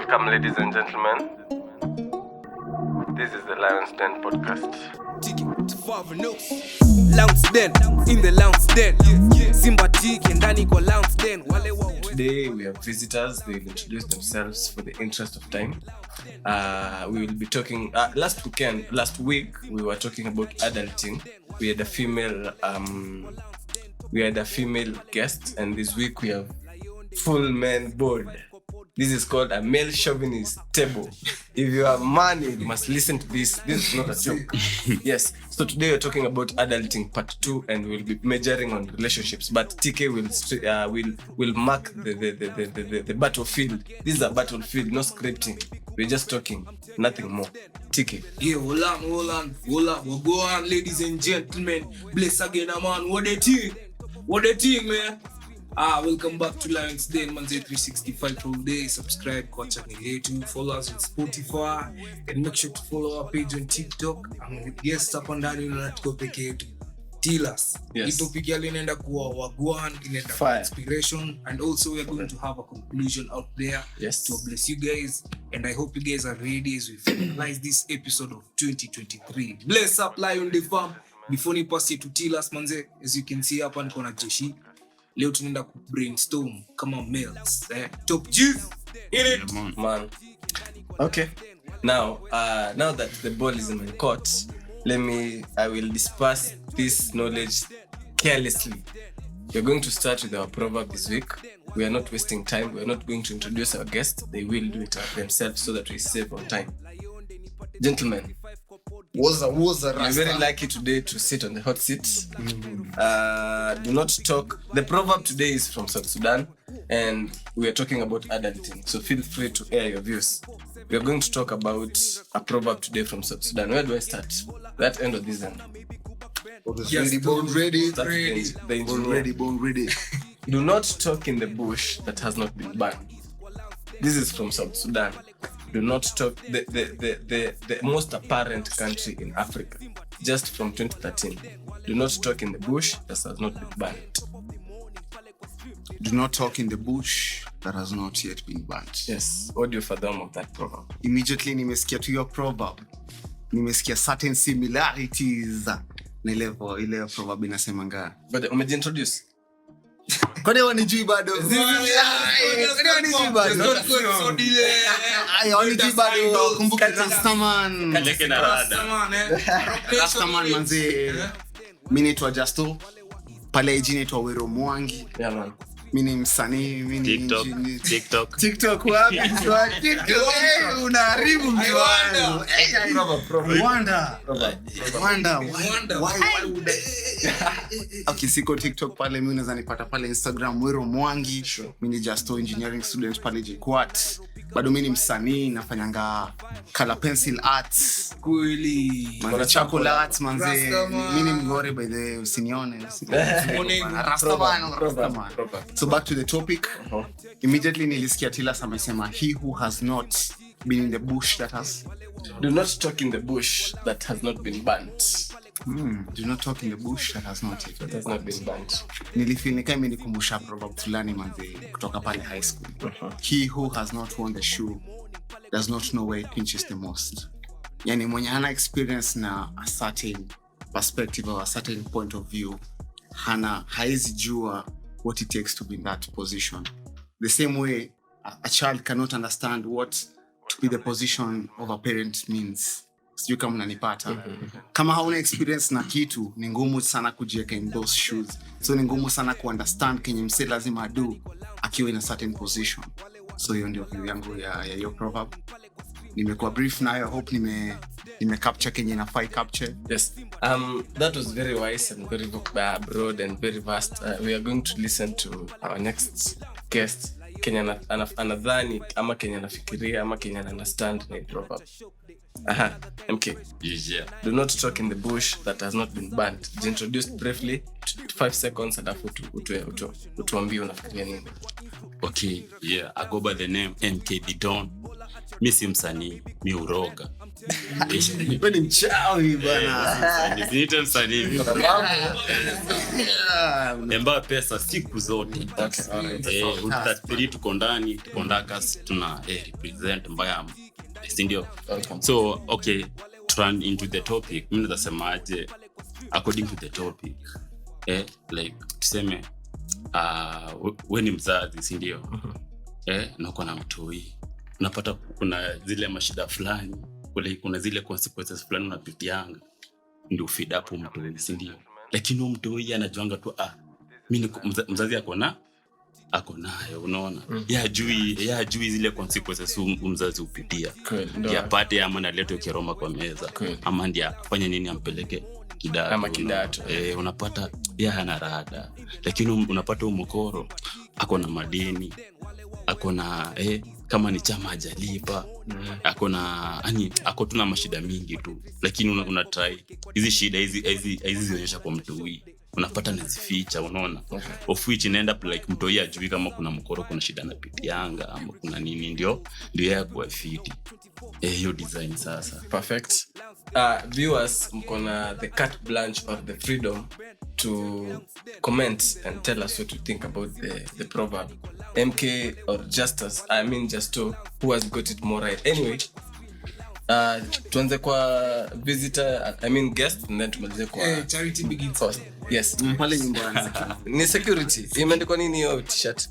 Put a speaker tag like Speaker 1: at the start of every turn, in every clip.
Speaker 1: Welcome, ladies and gentlemen. This is the Lion's Den podcast.
Speaker 2: Lounge Den, in the Lounge Den. Simba Tiki and Danny go Lounge Den.
Speaker 1: Today we have visitors. They will introduce themselves for the interest of time. We will be talking. Last week we were talking about adulting. We had a female guest, and this week we have full men board. This is called a male chauvinist table. If you are a man, you must listen to this. This is not a joke. Yes. So today we're talking about adulting part 2, and we'll be majoring on relationships. But TK will mark the battlefield. This is a battlefield, no scripting. We're just talking, nothing more. TK.
Speaker 2: Yeah, hold on. We'll go on, ladies and gentlemen. Bless again, man. What they think, man? Welcome back to Lion's Den, Manze 365 all day. Subscribe, watch on YouTube, follow us on Spotify, and make sure to follow our page on TikTok. And with guests up and down, unatiko peke yetu. Tell us.
Speaker 1: Yes.
Speaker 2: Topic yale inaenda kuwa wagwan, inaenda kuwa inspiration, and also we are going to have a conclusion out there.
Speaker 1: Yes.
Speaker 2: To bless you guys, and I hope you guys are ready as we finalize this episode of 2023. Bless up, Lion the farm. Before ni pass it to tell us, Manze, as you can see hapa niko na Joshi. Leo tunaenda ku brainstorm kama males. Top G in it,
Speaker 1: man. Okay. Now that the ball is in my court, I will disperse this knowledge carelessly. We're going to start with our proverb this week. We are not wasting time. We are not going to introduce our guest. They will do it themselves so that we save on time. Gentlemen, you're very lucky today to sit on the hot seat. Do not talk. The proverb today is from South Sudan, and we are talking about adulting. So feel free to air your views. We are going to talk about a proverb today from South Sudan. Where do I start? That end or this end?
Speaker 2: Yes, born ready.
Speaker 3: Born ready.
Speaker 1: Do not talk in the bush that has not been burned. This is from South Sudan. Do not talk, the most apparent country in Africa, just from 2013. Do not talk in the bush that has not been burnt.
Speaker 3: Do not talk in the bush that has not yet been burnt.
Speaker 1: Yes. What do you fathom of that proverb?
Speaker 3: Immediately nimesikia to your proverb. Nimesikia certain similarities. Na ile proverb inasemanga.
Speaker 1: But umejiintroduce?
Speaker 3: Kwani wanijui bado? Wanijui bado. Kumbuka Rastaman.
Speaker 1: Kaleke na rada.
Speaker 3: Rastaman manze. Mimi naitwa Justo. Pale IG naitwa Wero Mwangi.
Speaker 1: Yeah, man.
Speaker 3: Mimi ni msanii, mimi ni
Speaker 4: TikTok
Speaker 3: wapi? TikTok. Unaharibu mtu wangu. Wanda. Why would Okay, siko TikTok pale, mimi unaweza nipata pale Instagram Wero Mwangi. Mimi ni Justo engineering student pale JKUAT. Bado mimi ni msanii, nafanyanga color pencil arts.
Speaker 2: Kweli.
Speaker 3: Manze chocolate manze. Mimi ni mgore by the way, usinione. Rastaman. So back to the topic. Immediately nilisikia Tilas amesema he who has not been in the bush that has.
Speaker 1: Do not talk in the bush that has not been burnt.
Speaker 3: Do not talk in the bush that has not
Speaker 1: been burnt.
Speaker 3: Nilifeel ni kama imenikumbusha proverb fulani manze kutoka pale high school. He who has not worn the shoe does not know where it pinches the most. Yani mwenye hana experience na a certain perspective or a certain point of view, haezi jua what it takes to be in that position. The same way a child cannot understand what to be the position of a parent means. Sijui kama unanipata. Kama hauna experience na kitu, ni ngumu sana kujiweka in those shoes. So ni ngumu sana kuunderstand kenye mse lazima ado akiwa in a certain position. So hiyo ndio view yangu ya hiyo proverb. Nimekuwa brief nayo, I hope nime capture kenye nafai capture.
Speaker 1: Yes. That was very wise and very broad and very vast. We are going to listen to our next guest. Kenya anadhani ama Kenya anafikiria ama Kenya understand na proverb. MK.
Speaker 4: Yeah.
Speaker 1: Do not talk in the bush that has not been burnt. Introduced briefly, 5 seconds, alafu utuambie unafikiria nini.
Speaker 4: Okay, yeah, I go by the name MK Don. Mi si msanii, mi uroga.
Speaker 3: Wewe ni mchawi bana.
Speaker 4: Niite msanii. Emba pesa siku zote. Utatiri tuko ndani, tuko ndakas tuna represent mbaya. Ndio. So, okay, turn into the topic. Mimi nasemaje according to the topic. Like tuseme wewe ni mzazi, si ndio? Na uko na mtoi. Unapata kuna zile mashida fulani, kuna zile consequences fulani unapitianga. Ndio feed up mtoi, si ndio? Lakini mtoi anajuanga tu mimi mzazi ako nayo, unaona? Yeye hajui zile consequences mzazi upitia. Yapate ama nalete kiroma kwa meza. Ama ndio afanye nini ampeleke kidato ama kidato. Unapata yeye hana rada. Lakini unapata mkoro ako na madeni. Ako na kama ni chama hajalipa. Ako na ako tuna mashida mingi tu. Lakini una try hizi shida hizi zionyesha kwa mtu huyu. Unapata nazificha, unaona? Of which inaenda like mtu huyu ajui kama kuna mkoro, kuna shida anapitianga ama kuna nini, ndio yeye kwa fiti. Hiyo design sasa.
Speaker 1: Perfect. Viewers, mkona the carte blanche or the freedom to comment and tell us what you think about the proverb. MK or Justus, I mean Justo, who has got it more right. Anyway, tuanze kwa visitor, I mean guest, and then tumalize kwa
Speaker 2: charity begins first.
Speaker 1: Yes.
Speaker 3: Pale nyumbani.
Speaker 1: Ni security. Imeandikwa nini hiyo t-shirt?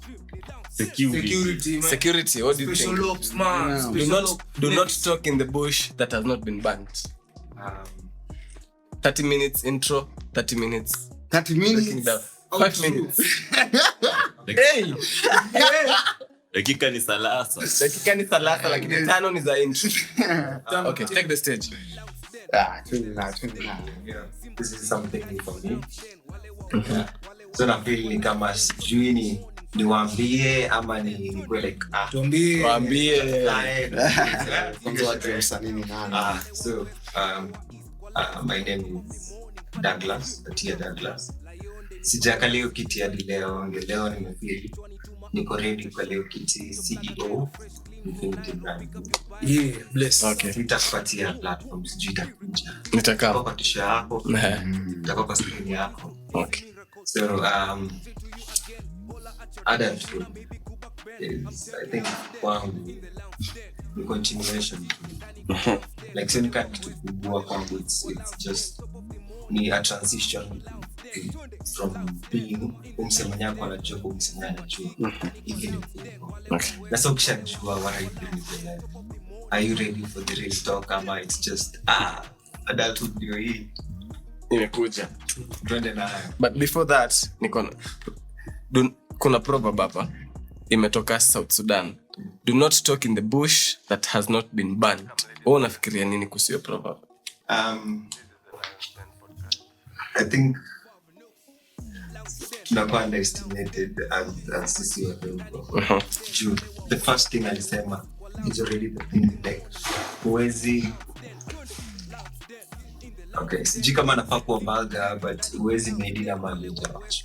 Speaker 1: Security. What do you think?
Speaker 2: Special ops, man.
Speaker 1: Do not talk in the bush that has not been burnt. 30 minutes intro, 30 minutes.
Speaker 3: 30 minutes.
Speaker 1: 5 minutes. Hey.
Speaker 4: Dakika ni salasa
Speaker 1: lakini 5 ni za intro. Okay, take the stage.
Speaker 5: This is something new for me. So na feel ni kama sijui niwaambie ama ni like
Speaker 2: tuambie.
Speaker 5: So my name is Douglas, Douglas. Sijaka leo kiti hadi leo nimefeel niko ready kwa leo kiti CEO Infinity Brand.
Speaker 2: Bless.
Speaker 1: Okay.
Speaker 5: Nitakupatia platform sijui itakuja.
Speaker 1: Nitakaa
Speaker 5: kwa tisha yako. Nitakuwa kwa screen yako.
Speaker 1: Okay.
Speaker 5: So adulthood is, I think, the continuation. Like so nika kitu kubwa kwangu, it's just ni a transition from being umsemanya kwa najua kumsemanya najua even if na so ukishajua what are you doing with your life, are you ready for the real talk ama it's just adulthood ndio hii
Speaker 1: imekuja
Speaker 5: twende nayo.
Speaker 1: But before that kuna proverb hapa imetoka South Sudan, do not talk in the bush that has not been burnt. Unafikiria nini kuhusu hiyo proverb?
Speaker 5: I think tunakuwa underestimated as sisi wadogo. The first thing alisema is already the thing like huwezi sijui kama nafaa kuwa baga but huwezi medina mali jawacho.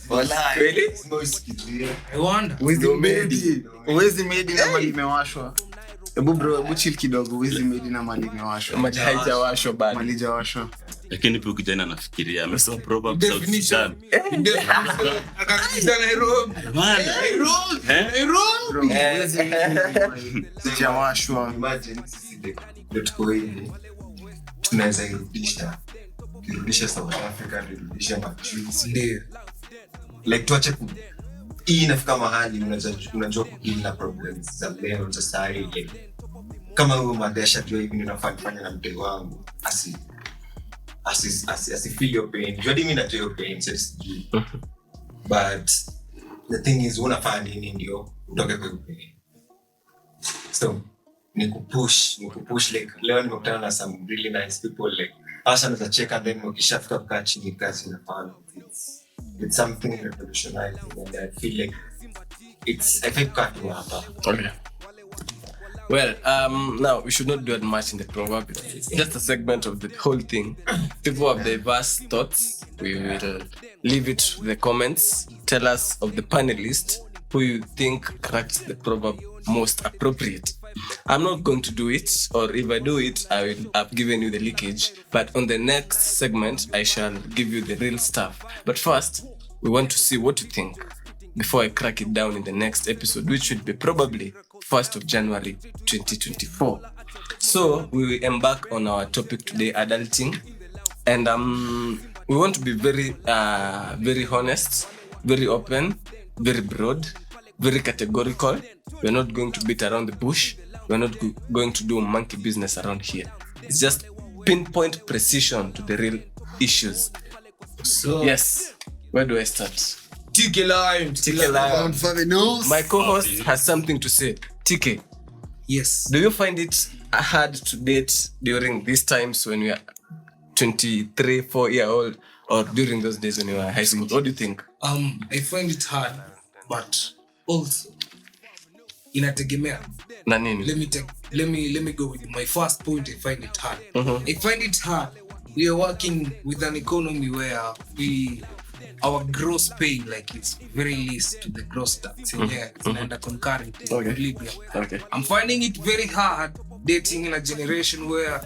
Speaker 5: Wala kweli
Speaker 3: Uwezi made na mali imewashwa. Hebu chill kidogo, uwezi made na mali imewashwa.
Speaker 1: Maji haijawashwa bado.
Speaker 3: Mali haijawashwa.
Speaker 4: Lakini pia kijana anafikiria amesoma proverb South Sudan.
Speaker 2: Akakita Nairobi.
Speaker 3: Haijawashwa.
Speaker 5: Imagine sisi ndio tuko hivi. Tunaweza irudisha South Africa, irudisha majuzi ndio. Like tuache hii inafika mahali unajua kudili na problems za leo za saa hii. Kama huyo madesha tu hivi ninafanya na mtego wangu asi feel your pain. Jua mimi najua your pain sisi. But the thing is unafanya nini ndio utoke kwa pain. So ni kupush like leo nimekutana na some really nice people like Asha na check and then ukishafika kwa chini kazi na fun. It's something revolutionizing and I feel like it's I think cut hapa.
Speaker 1: Okay. Well, now we should not do that much in the proverb. It's just a segment of the whole thing. People have diverse thoughts. We will leave it to the comments. Tell us of the panelists who you think cracks the proverb most appropriate. I'm not going to do it, or if I do it, I've given you the leakage. But on the next segment, I shall give you the real stuff. But first, we want to see what you think before I crack it down in the next episode, which should be probably 1st of January 2024. So we embark on our topic today, adulting, and we want to be very honest, very open, very broad, very categorical. We're not going to beat around the bush. We're not going to do monkey business around here. It's just pinpoint precision to the real issues.
Speaker 2: So
Speaker 1: Yes, where do I start?
Speaker 2: TkNation
Speaker 3: For the news.
Speaker 1: My co-host has something to say. TK,
Speaker 2: Yes.
Speaker 1: do you find it hard to date during these times when you are 23, 4-year-old, or during those days when you were high school? What do you think?
Speaker 2: I find it hard, but also inategemea.
Speaker 1: Na nini?
Speaker 2: Let me go with my first point. I find it hard. I find it hard. We are working with an economy where our gross pay, like, it's very least to the gross tax. It's under concurrent equilibrium.
Speaker 1: Okay.
Speaker 2: I'm finding it very hard dating in a generation where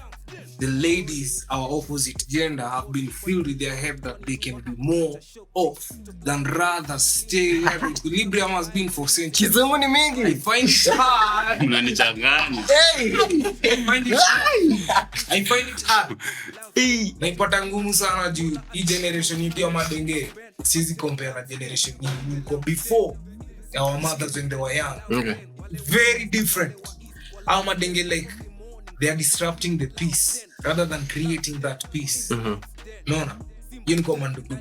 Speaker 2: the ladies, our opposite gender, have been filled with their head that they can be more off than rather stay where the equilibrium has been for centuries.
Speaker 1: Kizungu ni mingi.
Speaker 2: I find it hard.
Speaker 4: Unanichanganya.
Speaker 2: I find it hard. Naipata ngumu sana juu hii generation yetu ya madenge sizi compare na generation yetu before our mothers when they were young.
Speaker 1: Okay.
Speaker 2: Very different. Our madenge, like, they are disrupting the peace rather than creating that peace. No. You know,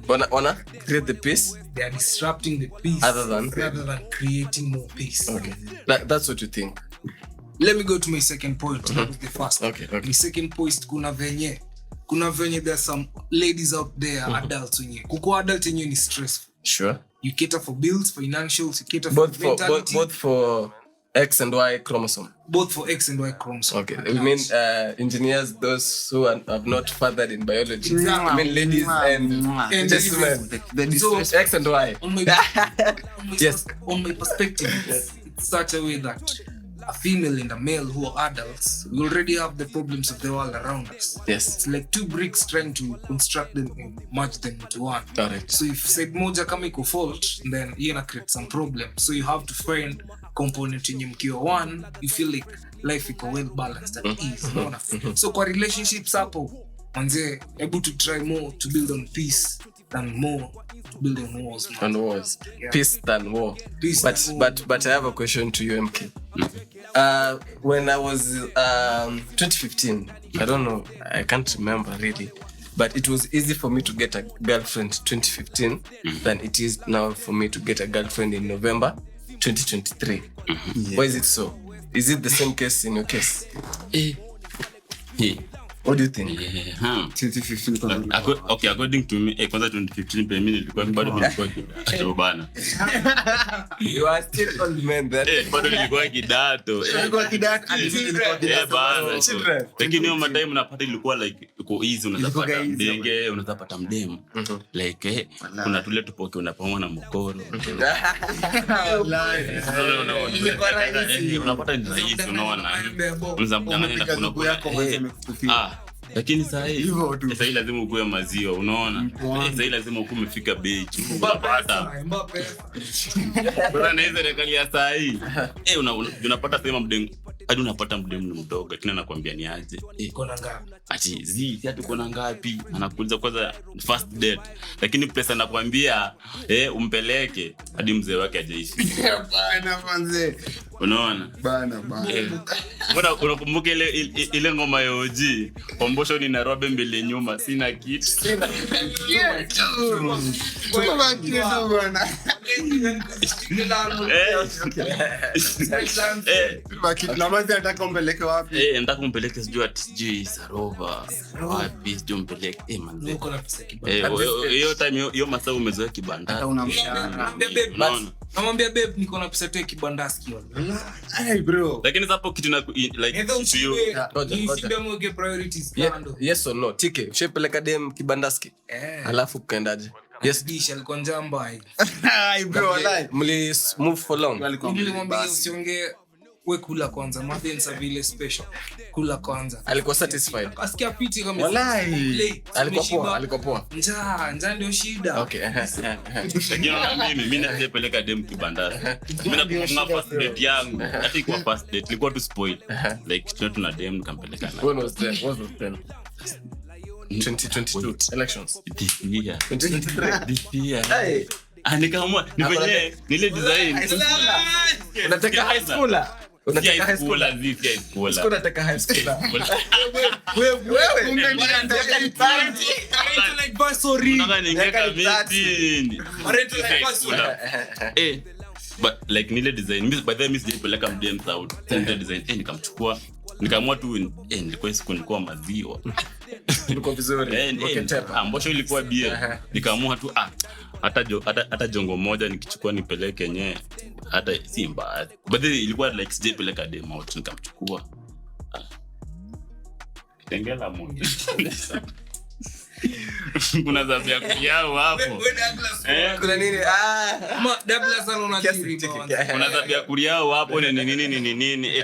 Speaker 1: Wanna create the peace
Speaker 2: they are disrupting the peace
Speaker 1: rather than
Speaker 2: creating more peace.
Speaker 1: Okay. That's what you think.
Speaker 2: Let me go to my second point. That was the first.
Speaker 1: Okay.
Speaker 2: My second point, kuna venye there are some ladies out there, adults wenye. Kuko adult yenye ni stressful.
Speaker 1: Sure.
Speaker 2: You cater for bills, financials, you cater for mentality.
Speaker 1: Both for X and Y chromosome.
Speaker 2: Both for X and Y chromosome.
Speaker 1: Okay. We mean engineers, those who have not fathered in biology.
Speaker 2: Exactly.
Speaker 1: I mean ladies and gentlemen.
Speaker 2: So,
Speaker 1: X and Y.
Speaker 2: on my
Speaker 1: Yes.
Speaker 2: on my perspective, it's such a way that a female and a male who are adults, we already have the problems of the world around us.
Speaker 1: Yes.
Speaker 2: It's like two bricks trying to construct them and merge them into one.
Speaker 1: Correct.
Speaker 2: So if side moja kama iko fault, then you're gonna create some problem. So you have to find component yenye mkiwa one, you feel like life iko well balanced at ease. Unaona? So kwa relationships hapo, manze, able to try more to build on peace than more to build on wars. Man.
Speaker 1: And wars.
Speaker 2: Yeah.
Speaker 1: Peace than war.
Speaker 2: Peace
Speaker 1: but
Speaker 2: than war.
Speaker 1: but I have a question to you, MK. When I was 2015, I don't know, I can't remember really, but it was easy for me to get a girlfriend 2015 than it is now for me to get a girlfriend in November 2023. Why is it so? Is it the same case in your case? What do you think?
Speaker 3: 2015
Speaker 4: Okay, according to me, kwanza 2015 pe mimi nilikuwa bado kidato bana.
Speaker 1: You are still old men then.
Speaker 4: Bado nilikuwa kidato. Bana.
Speaker 1: Children.
Speaker 4: Lakini hiyo madai mnapata ilikuwa like iko easy, unapata mdenge, unapata mdemu. Like kuna tule tupoke unapangwa na mkoro. Unapata ni rahisi, unaona. Unazamdanganya na kuna lakini sasa hivi lazima ukue maziwa, unaona. Sasa lazima ukue umefika beach. Unapata. Bora naweza rekalia saa hii. Unapata sema mdemu, hadi unapata mdemu mdogo, lakini anakuambia ni aje.
Speaker 2: Kona ngapi?
Speaker 4: Ati si hatu kona ngapi? Anakuuliza kwanza first date. Lakini pesa anakuambia umpeleke hadi mzee wake ajaishi.
Speaker 3: Bana manze.
Speaker 4: Unaona?
Speaker 3: Bana.
Speaker 4: Mbona unakumbuka ile ngoma ya OG? Kombosho ni Nairobi mbele nyuma, sina kitu.
Speaker 3: Nataka umpeleke wapi?
Speaker 4: Nataka umpeleke sijui Sarova. Wapi sijui umpeleke manze.
Speaker 2: Uko na pesa kibanda.
Speaker 4: Hiyo time hiyo masaa umezoea kibanda.
Speaker 3: Hata una mshahara.
Speaker 2: Namwambia babe niko na pesa tu kibandaski.
Speaker 3: Hey bro.
Speaker 4: Lakini hapo kitu na like to you.
Speaker 2: Priorities.
Speaker 1: Yes or no? TK, ushapeleka dem kibandaski? Alafu ukaendaje? Yes.
Speaker 2: Dish alikuwa njamba.
Speaker 3: Ai bro, wallahi.
Speaker 1: Mli move for long.
Speaker 2: Nilimwambia usiongee, we kula kwanza. Mapenzi vile special. Kula kwanza.
Speaker 1: Alikuwa satisfied.
Speaker 2: Asikia piti kama
Speaker 3: Wallahi.
Speaker 1: Alikuwa poa.
Speaker 2: Njaa ndio shida.
Speaker 1: Okay.
Speaker 4: Lakini na mimi najepeleka dem kibandani. Mimi nakumbuka first date yangu. Hata ikuwa first date ilikuwa tu spoil. Like tuna dem nikampeleka na.
Speaker 1: When was that? What was that? 2022 elections.
Speaker 4: This year.
Speaker 1: 2023.
Speaker 4: This year.
Speaker 1: Hey,
Speaker 4: Nikaamua nifanye nile design.
Speaker 1: unataka high schooler? Unataka high schooler?
Speaker 4: Schooler.
Speaker 1: Unataka high schooler?
Speaker 2: Wewe unataka ni party. Like basori.
Speaker 4: Unataka ningeka meeting.
Speaker 2: Marento like basori.
Speaker 4: But like nile design by the way sijapeleka mdem out nile design nikamchukua nikaamua tu nilikuwa siku nilikuwa maziwa
Speaker 1: Ulikuwa vizuri.
Speaker 4: mbosho ilikuwa bia nikaamua tu hata jongo moja nikichukua nipeleke nye hata si mbaya but then ilikuwa like sijapeleka dem out nikamchukua tengela moja kuna zabia kuyao hapo
Speaker 1: Kuna nini?
Speaker 2: Douglas anonatiri.
Speaker 4: kuna zabia kuyao hapo nini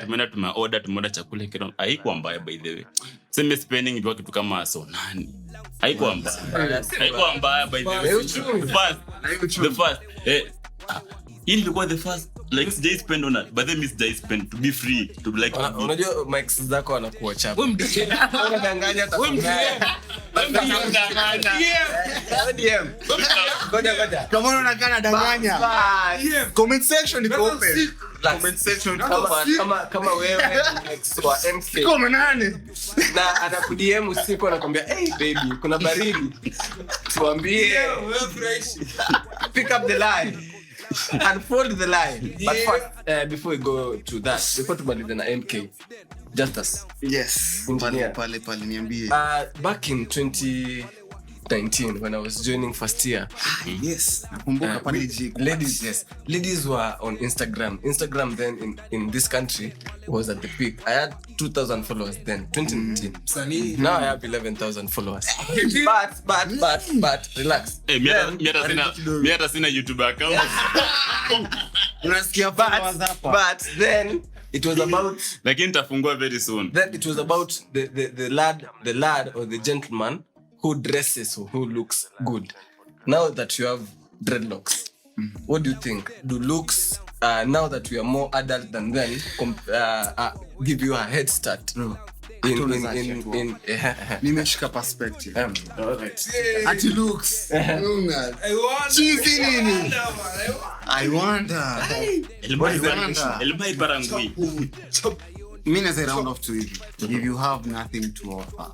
Speaker 4: tumeorder chakula kile haikuwa mbaya by the way sema spending ilikuwa kitu kama so nani haikuwa mbaya by the way the first ilikuwa the first like they spend on it but they miss they spend to be free to be like
Speaker 1: Unajua mics zako wanakuwa chapa.
Speaker 2: Wewe mdie.
Speaker 1: Unadanganya hata. DM. Ngoja.
Speaker 3: Kama unakana danganya. Comment section iko open.
Speaker 1: Comment section kama wewe mix wa MK.
Speaker 3: Kama nani?
Speaker 1: Na anakudm usiku anakuambia hey baby kuna baridi. Tuambie. Pick up the line. Unfold the line. But first, before we go to that, before tumalize na MK, Justus.
Speaker 3: Yes. Pale niambie.
Speaker 1: Back in 2019 when I was joining first year.
Speaker 3: Yes. Nakumbuka pale
Speaker 1: ladies were on Instagram then in this country was at the peak. I had 2,000 followers then 2019. Now I have 11,000 followers. but relax.
Speaker 4: mimi hata sina YouTube account
Speaker 3: unasikia followers hapa.
Speaker 1: But then it was about
Speaker 4: lakini nitafungua very soon.
Speaker 1: Then it was about the lad or the gentleman who dresses or who looks good. Now that you have dreadlocks, what do you think? Do looks now that we are more adult than then give you a head start? In
Speaker 3: nimeshika perspective.
Speaker 1: Alright.
Speaker 3: Ati looks. Cheesy nini? I wonder.
Speaker 4: Elbai barangui.
Speaker 3: Mimi as a round off to it. If you have nothing to offer,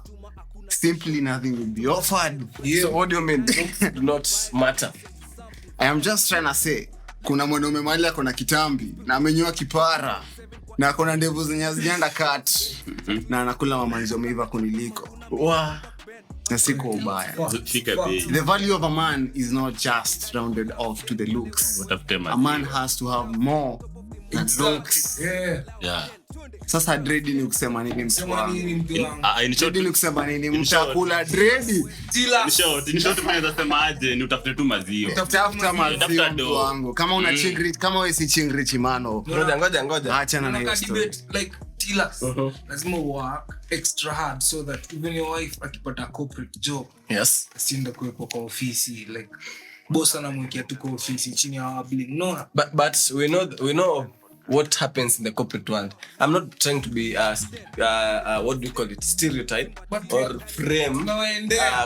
Speaker 3: simply nothing will be offered.
Speaker 1: So what do you mean? Looks do not matter.
Speaker 3: I am just trying to say kuna mwanaume mali akona kitambi na amenyoa kipara na akona ndevu zenye hazijaenda cut na anakula mamanzo meiva kuniliko. Na siko ubaya. The value of a man is not just rounded off to the looks. A man has to have more than looks.
Speaker 4: Yeah.
Speaker 3: Sasa dread ni kusema nini msema?
Speaker 4: In short
Speaker 3: Ni kusema nini mtakula dread?
Speaker 4: In short tunaweza sema aje ni utafute tu maziwa.
Speaker 3: Tafuta maziwa wangu. Kama una chingri, kama wewe si chingri chimano.
Speaker 1: Ngoja.
Speaker 3: Achana na hiyo story.
Speaker 2: Like Tilas, lazima work extra hard so that even your wife akipata corporate job,
Speaker 1: Yes.
Speaker 2: asiende kuwepo kwa ofisi like boss anamwekea tu kwa ofisi chini ya wabling. No.
Speaker 1: But we know what happens in the corporate world. I'm not trying to be what do you call it, stereotype or frame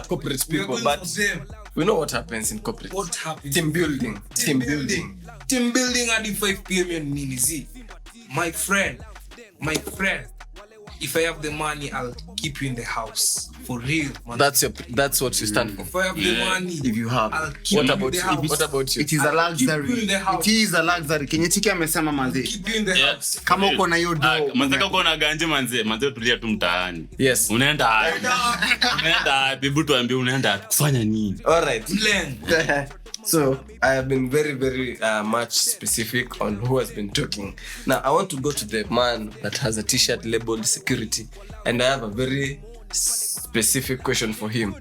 Speaker 1: corporate people, but we know what happens in corporate.
Speaker 2: What happens?
Speaker 1: Team building
Speaker 2: At 5 p.m. nini zi? My friend, if I have the money, I'll keep you in the house for real, man.
Speaker 1: That's what you stand for.
Speaker 2: If I have the money,
Speaker 3: If you have,
Speaker 2: I'll keep you in the house.
Speaker 1: What about you?
Speaker 3: it is a luxury.
Speaker 2: Keep you in the house.
Speaker 3: It is a luxury. Kenyetiki amesema manzi.
Speaker 2: Keep you in the house.
Speaker 3: Kama uko na hiyo do.
Speaker 4: Manzeka uko na ganje manze tulia tu mtaani.
Speaker 1: Yes.
Speaker 4: Unaenda bibu tuambie unaenda kufanya nini?
Speaker 1: All right.
Speaker 2: Plan.
Speaker 1: So I have been very, very much specific on who has been talking. Now I want to go to the man that has a t-shirt labeled security, and I have a very specific question for him.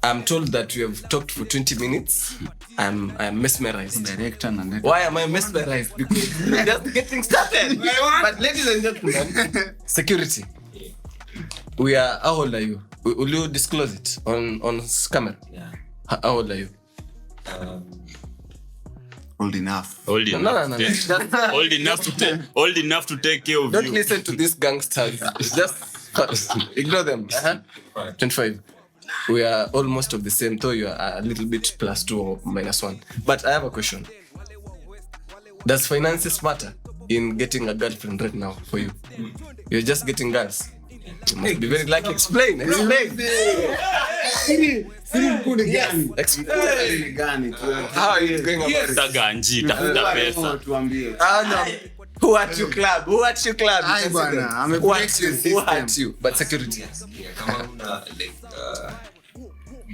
Speaker 1: I'm told that we have talked for 20 minutes. I'm mesmerized.
Speaker 3: Director na net.
Speaker 1: Why am I mesmerized? Because we're just getting started. But ladies and gentlemen, security. We are. How old are you? Will you disclose it on camera?
Speaker 5: Yeah.
Speaker 1: How old are you?
Speaker 3: Old enough.
Speaker 4: Old
Speaker 1: No.
Speaker 4: old enough to take care of
Speaker 1: Don't
Speaker 4: you.
Speaker 1: listen to these gangsters. Just ignore them. 25. We are almost of the same, though you are a little bit +2 or -1. But I have a question. Does finances matter in getting a girlfriend right now for you? You're just getting girls. You must be very lucky. Explain. How are you going about it?
Speaker 4: Taganji, tafuta pesa.
Speaker 3: Tuambie.
Speaker 1: Who at you club? Who at you club?
Speaker 3: Ai bwana,
Speaker 1: Who at you? Who at you? But security.
Speaker 5: Yeah, kama una like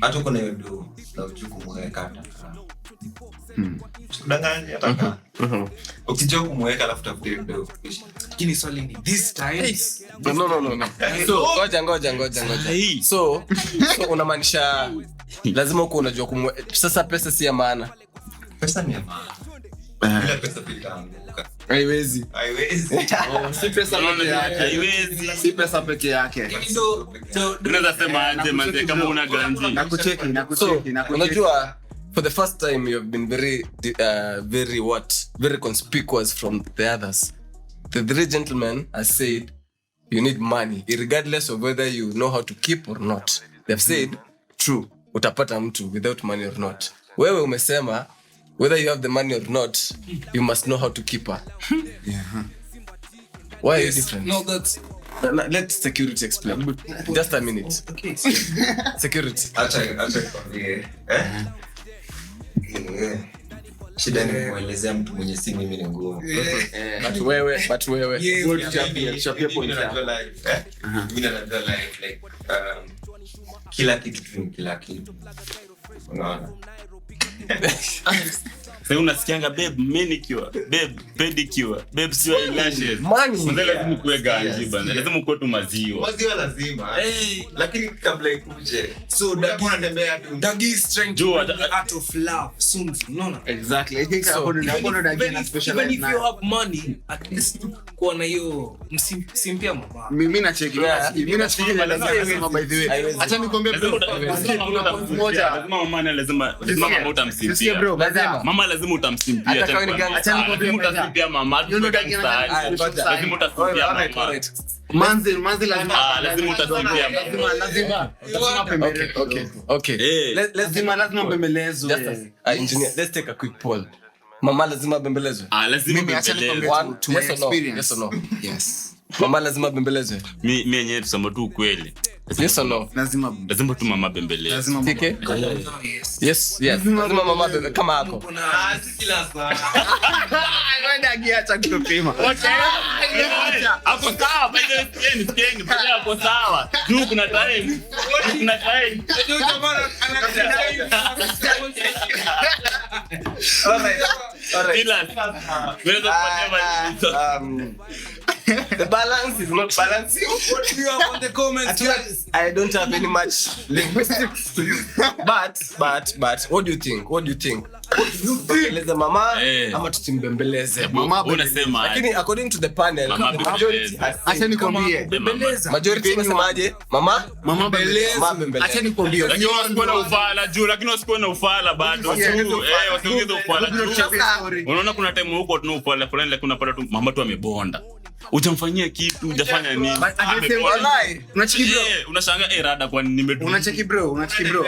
Speaker 5: hata kuna hiyo do na ujuku mweka kudanganya hata ukijua kumweka alafu tafute do.
Speaker 2: Lakini swali ni this time.
Speaker 1: No. So ngoja. So unamaanisha lazima uko unajua sasa pesa si ya maana.
Speaker 5: Pesa ni ya maana. Bila pesa itaanguka.
Speaker 1: Haiwezi.
Speaker 3: Si pesa peke yake.
Speaker 4: Haiwezi.
Speaker 3: Si pesa peke yake.
Speaker 4: Unaweza sema aje manze kama una ganji.
Speaker 3: Nakucheki.
Speaker 1: Unajua for the first time you have been very conspicuous from the others. The three gentlemen has said you need money regardless of whether you know how to keep or not. They've said true, utapata mtu without money or not. Wewe umesema whether you have the money or not, you must know how to keep her.
Speaker 3: Yeah.
Speaker 1: Why are you different?
Speaker 2: No, that's
Speaker 1: Let security explain. Just a minute.
Speaker 2: okay.
Speaker 1: Security.
Speaker 5: Acha kwambie. Shida ni kuelezea mtu mwenye si mimi ni ngumu.
Speaker 1: But wewe.
Speaker 3: Tuchapie point yako.
Speaker 5: Mimi najua like kila kitu tu kila kitu. Unaona?
Speaker 4: Sasa unasikianga babe manicure, babe pedicure, babe sio eyelashes.
Speaker 1: Money.
Speaker 4: Sasa lazima kuwe ganji bana. Lazima uko tu maziwa.
Speaker 5: Maziwa lazima. Lakini kabla ikuje.
Speaker 2: So Dagi is trying to
Speaker 4: Jua,
Speaker 2: bring the art of love soon. No.
Speaker 3: Exactly. I think hapo ndo
Speaker 2: Even if
Speaker 3: specialize
Speaker 2: you have money, at least kuwa na hiyo msimpia mama.
Speaker 3: mimi nacheki. Mimi nacheki lazima by the way. Acha nikwambie bro. Kuna point moja.
Speaker 4: Lazima mama lazima mama utamsimpia.
Speaker 3: Sikia bro,
Speaker 4: Mama lazima utamsimpia.
Speaker 1: Hata kama ni gangster.
Speaker 4: Acha nikwambie utasimpia mama. Lazima utasimpia mama.
Speaker 3: Manzi lazima
Speaker 4: lazima utasimpia mama.
Speaker 3: lazima pembele.
Speaker 1: Okay.
Speaker 3: Lazima pembelezo.
Speaker 1: Engineer, let's take a quick poll. Mama lazima bembelezwe.
Speaker 4: Lazima
Speaker 3: Mimi acha nikwambie
Speaker 1: One,
Speaker 3: to my
Speaker 1: yes or no?
Speaker 3: experience.
Speaker 1: Yes or no?
Speaker 3: Yes.
Speaker 1: Mama lazima bembelezwe.
Speaker 4: Mimi yenyewe tusema tu ukweli.
Speaker 1: Yes or no?
Speaker 3: Lazima
Speaker 4: tu mama bembeleze.
Speaker 3: lazima
Speaker 1: TK? Yes. Lazima mama bembeleze kama yako.
Speaker 5: Kila saa.
Speaker 3: Ngoja agiacha kutupima.
Speaker 4: Hapo sawa, bado hapo sawa. Juu kuna time.
Speaker 1: Alright. The balance is not balancing.
Speaker 2: What do you have on the comments?
Speaker 1: I don't have any much linguistics to use. But what do you think? Bembeleze mama ama tusimbembeleze?
Speaker 3: Mama
Speaker 4: unasema
Speaker 1: Lakini according to the panel,
Speaker 4: Mama
Speaker 1: majority has
Speaker 3: acha
Speaker 1: said
Speaker 3: nikwambie.
Speaker 2: Bembeleza.
Speaker 1: majority wasemaje? Mama
Speaker 3: Bembeleza.
Speaker 1: Mama bembeleze.
Speaker 3: Acha nikwambie.
Speaker 4: lakini wasikuwa na ufala juu, lakini wasikuwa na ufala bado. Wasiongeze ufala juu. Unaona kuna time huko tuna ufala fulani, lakini unapata tu mama tu amebonda. Hujamfanyia kitu, hujafanya nini?
Speaker 3: Unacheki bro.
Speaker 4: Unashangaa rada kwa nimedu.
Speaker 3: Unacheki bro.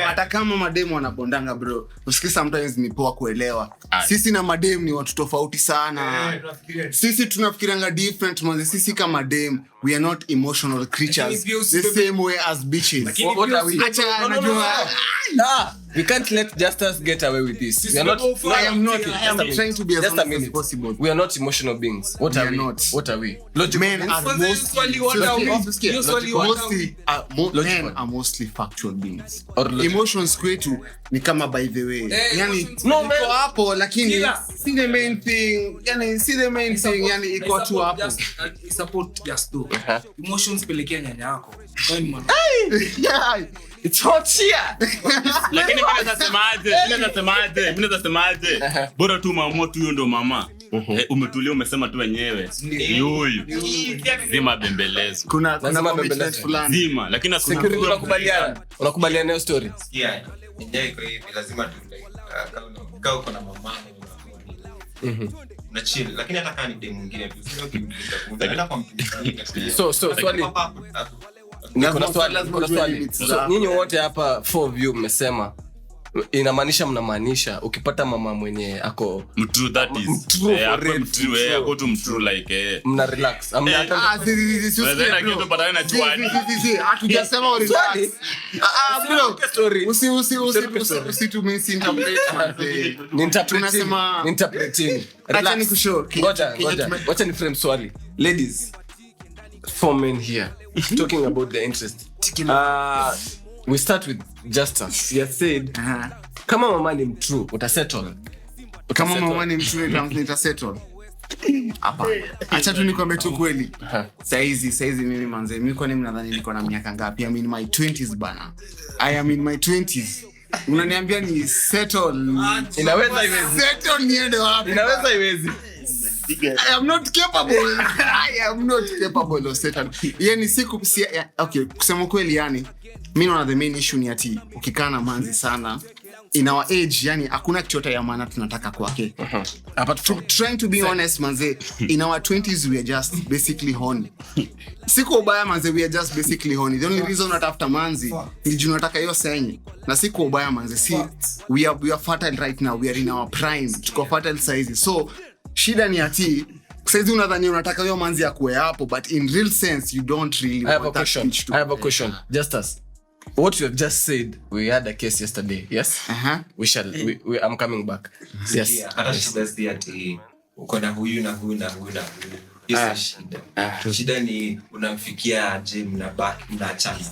Speaker 3: Hata kama mademu wanabondanga bro. Usikii sometimes ni poa kuelewa. Sisi na mademu ni watu tofauti sana. Sisi tunafikiranga different man. Sisi kama mademu, we are not emotional creatures the same way as bitches.
Speaker 1: What are we?
Speaker 3: Acha najua.
Speaker 1: We can't let justice get away with this. We are not.
Speaker 3: I am trying to be as
Speaker 1: Just a
Speaker 3: honest as
Speaker 1: minute.
Speaker 3: possible.
Speaker 1: We are not emotional beings. What
Speaker 3: We
Speaker 1: are
Speaker 3: are
Speaker 1: we?
Speaker 3: not.
Speaker 1: What are we? Logical
Speaker 3: Men
Speaker 1: beings?
Speaker 3: are mostly factual beings.
Speaker 1: Or logical.
Speaker 3: Emotions kwetu ni kama by the way. Yani
Speaker 1: No, man.
Speaker 3: iko hapo lakini see the main thing. Yani iko tu hapo.
Speaker 2: Support just do. Emotions pelekea nyanya yako.
Speaker 1: It's hot here.
Speaker 4: Lakini mimi nasemaje? Bora tu mama tu ndo mama. Umetulia umesema tu wenyewe. Ni huyu. Zima bembelezo.
Speaker 3: Kuna bembelezo fulani.
Speaker 4: Zima, lakini
Speaker 1: unakubaliana na story.
Speaker 5: Yeah. Ndio iko hivi lazima tu kama uko na mama na chill, lakini hata kama ni demu mwingine tu sio kimbiliza kuenda kwa mtu mwingine.
Speaker 1: So swali kuna swali. So nyinyi wote hapa 4 of you mmesema inamaanisha ukipata mama mwenye ako
Speaker 4: mtrue, that is ako tu mtrue like
Speaker 1: mna relax
Speaker 3: hatujasema relax bro story usi tu misinterpret
Speaker 1: interpreting
Speaker 3: acha nikushow
Speaker 1: ngoja ni frame swali. Ladies, 4 men here talking about the interest. We start with Justus. He has said, kama mama ni mtrue, utasettle.
Speaker 3: Kama mama ni mtrue, utasettle. Hapa. Acha tu nikwambie tu kweli. Saizi mimi manze, mimi kwa nini mnadhani niko na miaka ngapi? I'm in my 20s bana. I am in my 20s. Unaniambia ni settle.
Speaker 1: Inaweza iwezi.
Speaker 3: Settle niende wapi?
Speaker 1: Inaweza iwezi.
Speaker 3: I am not capable of settle. Yani okay, kusema kweli yani mimi naona the main issue ni ati ukikaa na manzi sana in our age, yani hakuna kitu ya maana tunataka kwake. But trying to be honest manze, in our 20s we are just basically horny. Siko ubaya manze, we are just basically horny. The only reason not after manzi ni juu nataka hiyo senye. Na siko ubaya manze, we are fertile right now, we are in our prime, tuko fertile size. So shida ni ati saizi unadhani unataka hiyo manzi akuwe hapo, but in real sense you don't really want that bitch to.
Speaker 1: I have a question. Justus, what you have just said, we had a case yesterday, yes? I'm coming back. Yes.
Speaker 5: Hata shida si ati uko na huyu na huyu na huyu na huyu. Hiyo shida. Shida ni unamfikia aje, mnabaki mnaachana aje.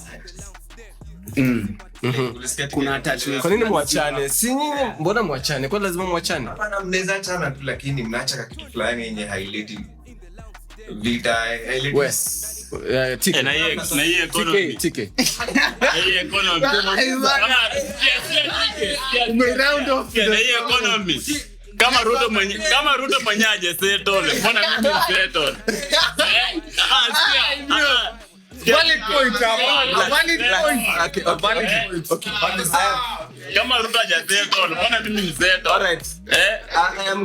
Speaker 3: Kuna attachment.
Speaker 1: Kwa nini muachane? Si nyinyi mbona muachane? Kwa lazima muachane?
Speaker 5: Hapana, mnaweza achana tu lakini mnaacha kitu fulani yenye highlight vita highlight.
Speaker 1: Wes. TK.
Speaker 4: Na hiyo economy.
Speaker 1: TK.
Speaker 4: Hiyo economy.
Speaker 3: Round off
Speaker 4: Na hiyo economy. Kama Ruto mwenye aje settle. Mbona mimi settle?
Speaker 3: Valid point.
Speaker 1: Okay.
Speaker 4: Kama Ruto aje settle, mbona mimi ni settle?
Speaker 1: All right. I am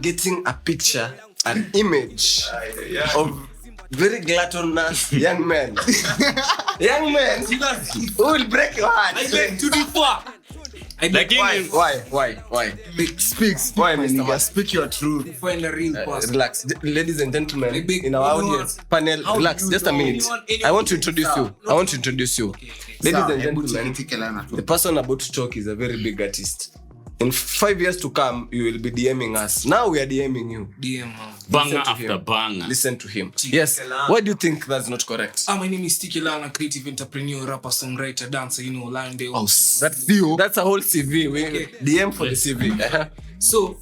Speaker 1: getting a picture, an image of very gluttonous young men. Young men who will break your heart.
Speaker 2: I beg to differ.
Speaker 1: Why?
Speaker 3: Speak.
Speaker 1: Why, Mr.
Speaker 3: Nigga, speak your truth.
Speaker 2: Find a real person.
Speaker 1: Relax. Ladies and gentlemen, in our
Speaker 2: you
Speaker 1: audience panel, relax just a minute. I want to introduce you. Ladies and gentlemen, the person about to talk is a very big artist. In 5 years to come, you will be DMing us. Now we are DMing you.
Speaker 2: DM.
Speaker 4: Banger after banger.
Speaker 1: Listen to him. Yes. Why do you think that's not correct?
Speaker 2: My name is TkNation, creative entrepreneur, rapper, songwriter, dancer, lion day.
Speaker 1: That's a whole CV. We DM for the CV.
Speaker 2: So,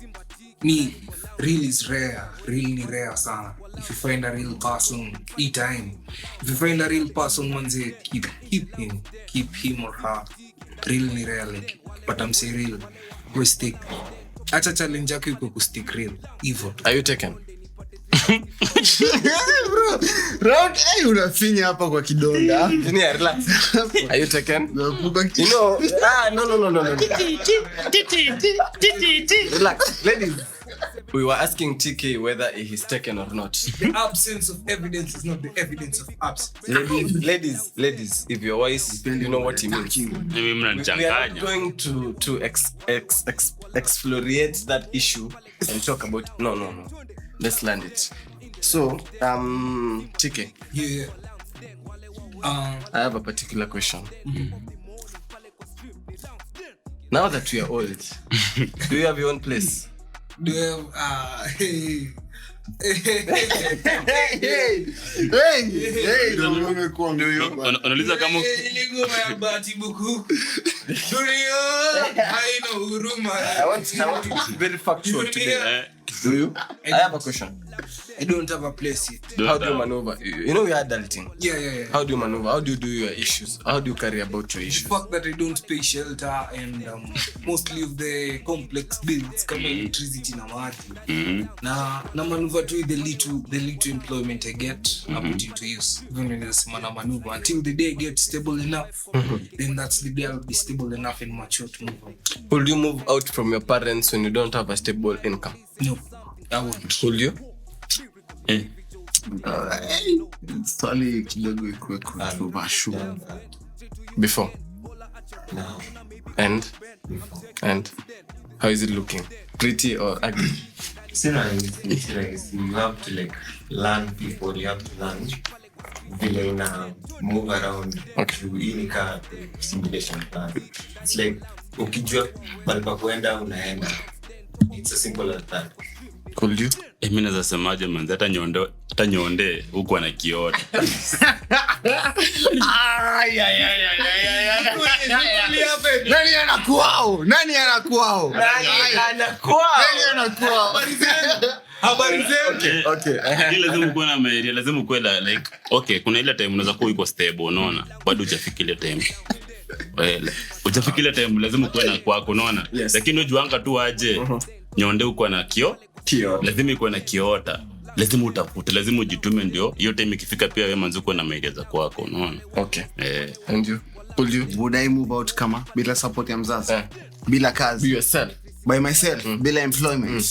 Speaker 2: me, real is rare. Real ni rare sana. If you find a real person, time. If you find a real person, manze, keep him or her. Real ni rare, like, but I'm saying real. Go stick. Acha challenge yako iko ku stick real. Hivyo.
Speaker 1: Are you taken?
Speaker 3: Bro, round unafinya hapa kwa kidonda.
Speaker 1: Relax. Are you taken? No. Relax. Ladies, we were asking TK whether he is taken or not.
Speaker 2: The absence of evidence is not the evidence of absence.
Speaker 1: Ladies, if your voice, you know what he means.
Speaker 4: Mimi
Speaker 1: We are
Speaker 4: mnanichanganya.
Speaker 1: going to exfoliate that issue and talk about. No. Let's land it. So, TK.
Speaker 2: Yeah.
Speaker 1: I have a particular question. Now that we are old, do you have your own place?
Speaker 2: Do you have hey.
Speaker 4: Unauliza kama
Speaker 1: I want it very factual today. Do you? I have a question.
Speaker 2: I don't have a place yet.
Speaker 1: How do you maneuver? You know, you're adulting.
Speaker 2: Yeah.
Speaker 1: How do you maneuver? How do you do your issues? How do you carry about your
Speaker 2: The
Speaker 1: issues?
Speaker 2: fact that I don't pay shelter and mostly of the complex bills kama electricity na maji. Na maneuver to the little employment I get, I put into use. Even when there's a maneuver until the day I get stable enough, then that's the day I'll be stable enough and mature to move out.
Speaker 1: Will you move out from your parents when you don't have a stable income?
Speaker 2: No, I won't.
Speaker 1: Will you?
Speaker 3: Swali kidogo ikuwe controversial.
Speaker 1: Before.
Speaker 5: Now.
Speaker 1: And how is it looking? Pretty or ugly?
Speaker 5: It's nice. You have to like learn people. You have to learn vile ina move around.
Speaker 1: Okay.
Speaker 5: Inika simulation plan. It's like ukijua mahali pa kuenda unaenda. It's as simple as that.
Speaker 1: Could you?
Speaker 4: Mimi naweza semaje manzi hata nyonde huko ana kiota.
Speaker 3: Nani anakuao?
Speaker 2: Habari zenu.
Speaker 1: Okay.
Speaker 4: Lazima kuwa na area, lazima kuwa like okay, kuna ile time unaweza kuwa iko stable, unaona? Bado hujafikia time. Hujafikia time lazima kuwa na kwako, unaona?
Speaker 1: Yes.
Speaker 4: Lakini ujuanga tu aje nyonde huko na kio. Lazima ikuwe na kiota. Lazima utafute, lazima ujitume ndio. Hiyo time ikifika pia wewe manzi uko na maelezo kwako, unaona?
Speaker 1: Okay. And you? Will you?
Speaker 3: Would I move out kama bila support ya mzazi? Bila kazi.
Speaker 1: Be yourself.
Speaker 3: By myself, bila employment.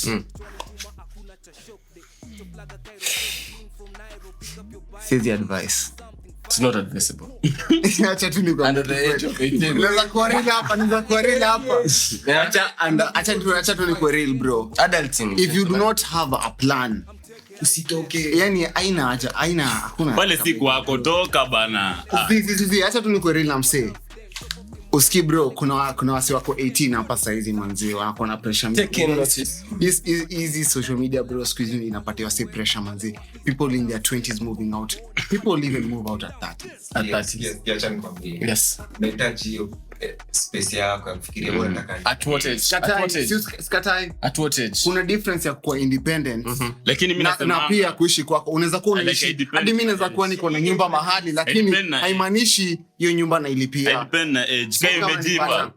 Speaker 3: Says advice.
Speaker 1: It's not advisable.
Speaker 3: Acha tu niko
Speaker 1: Under the age of 18.
Speaker 3: Naweza kuwa real hapa. Acha tu niko real bro.
Speaker 1: Adulting.
Speaker 3: If you do not have a plan,
Speaker 2: Usitoke.
Speaker 3: yani hakuna.
Speaker 4: Pale si kwako toka bana.
Speaker 3: Sisi acha tu niko real na msee. Uski bro, kuna wasi wako 18 hapa saizi manzi wako na pressure.
Speaker 1: Taking notice.
Speaker 3: Easy social media bro, squeeze inapatia wasi pressure manzi. People in their 20s moving out. People even move out at 30s.
Speaker 1: Yes.
Speaker 5: Nahitaji hiyo space yako ya kufikiria wewe unataka.
Speaker 1: At what age?
Speaker 3: Skatai.
Speaker 1: At what age?
Speaker 3: Kuna difference ya kuwa independent.
Speaker 4: Lakini mimi nasema
Speaker 3: na pia kuishi kwako. Unaweza kuwa unaishi. Hadi mimi naweza kuwa niko na nyumba mahali lakini haimaanishi hiyo nyumba nailipia.
Speaker 4: depend na age. Kama umejipa.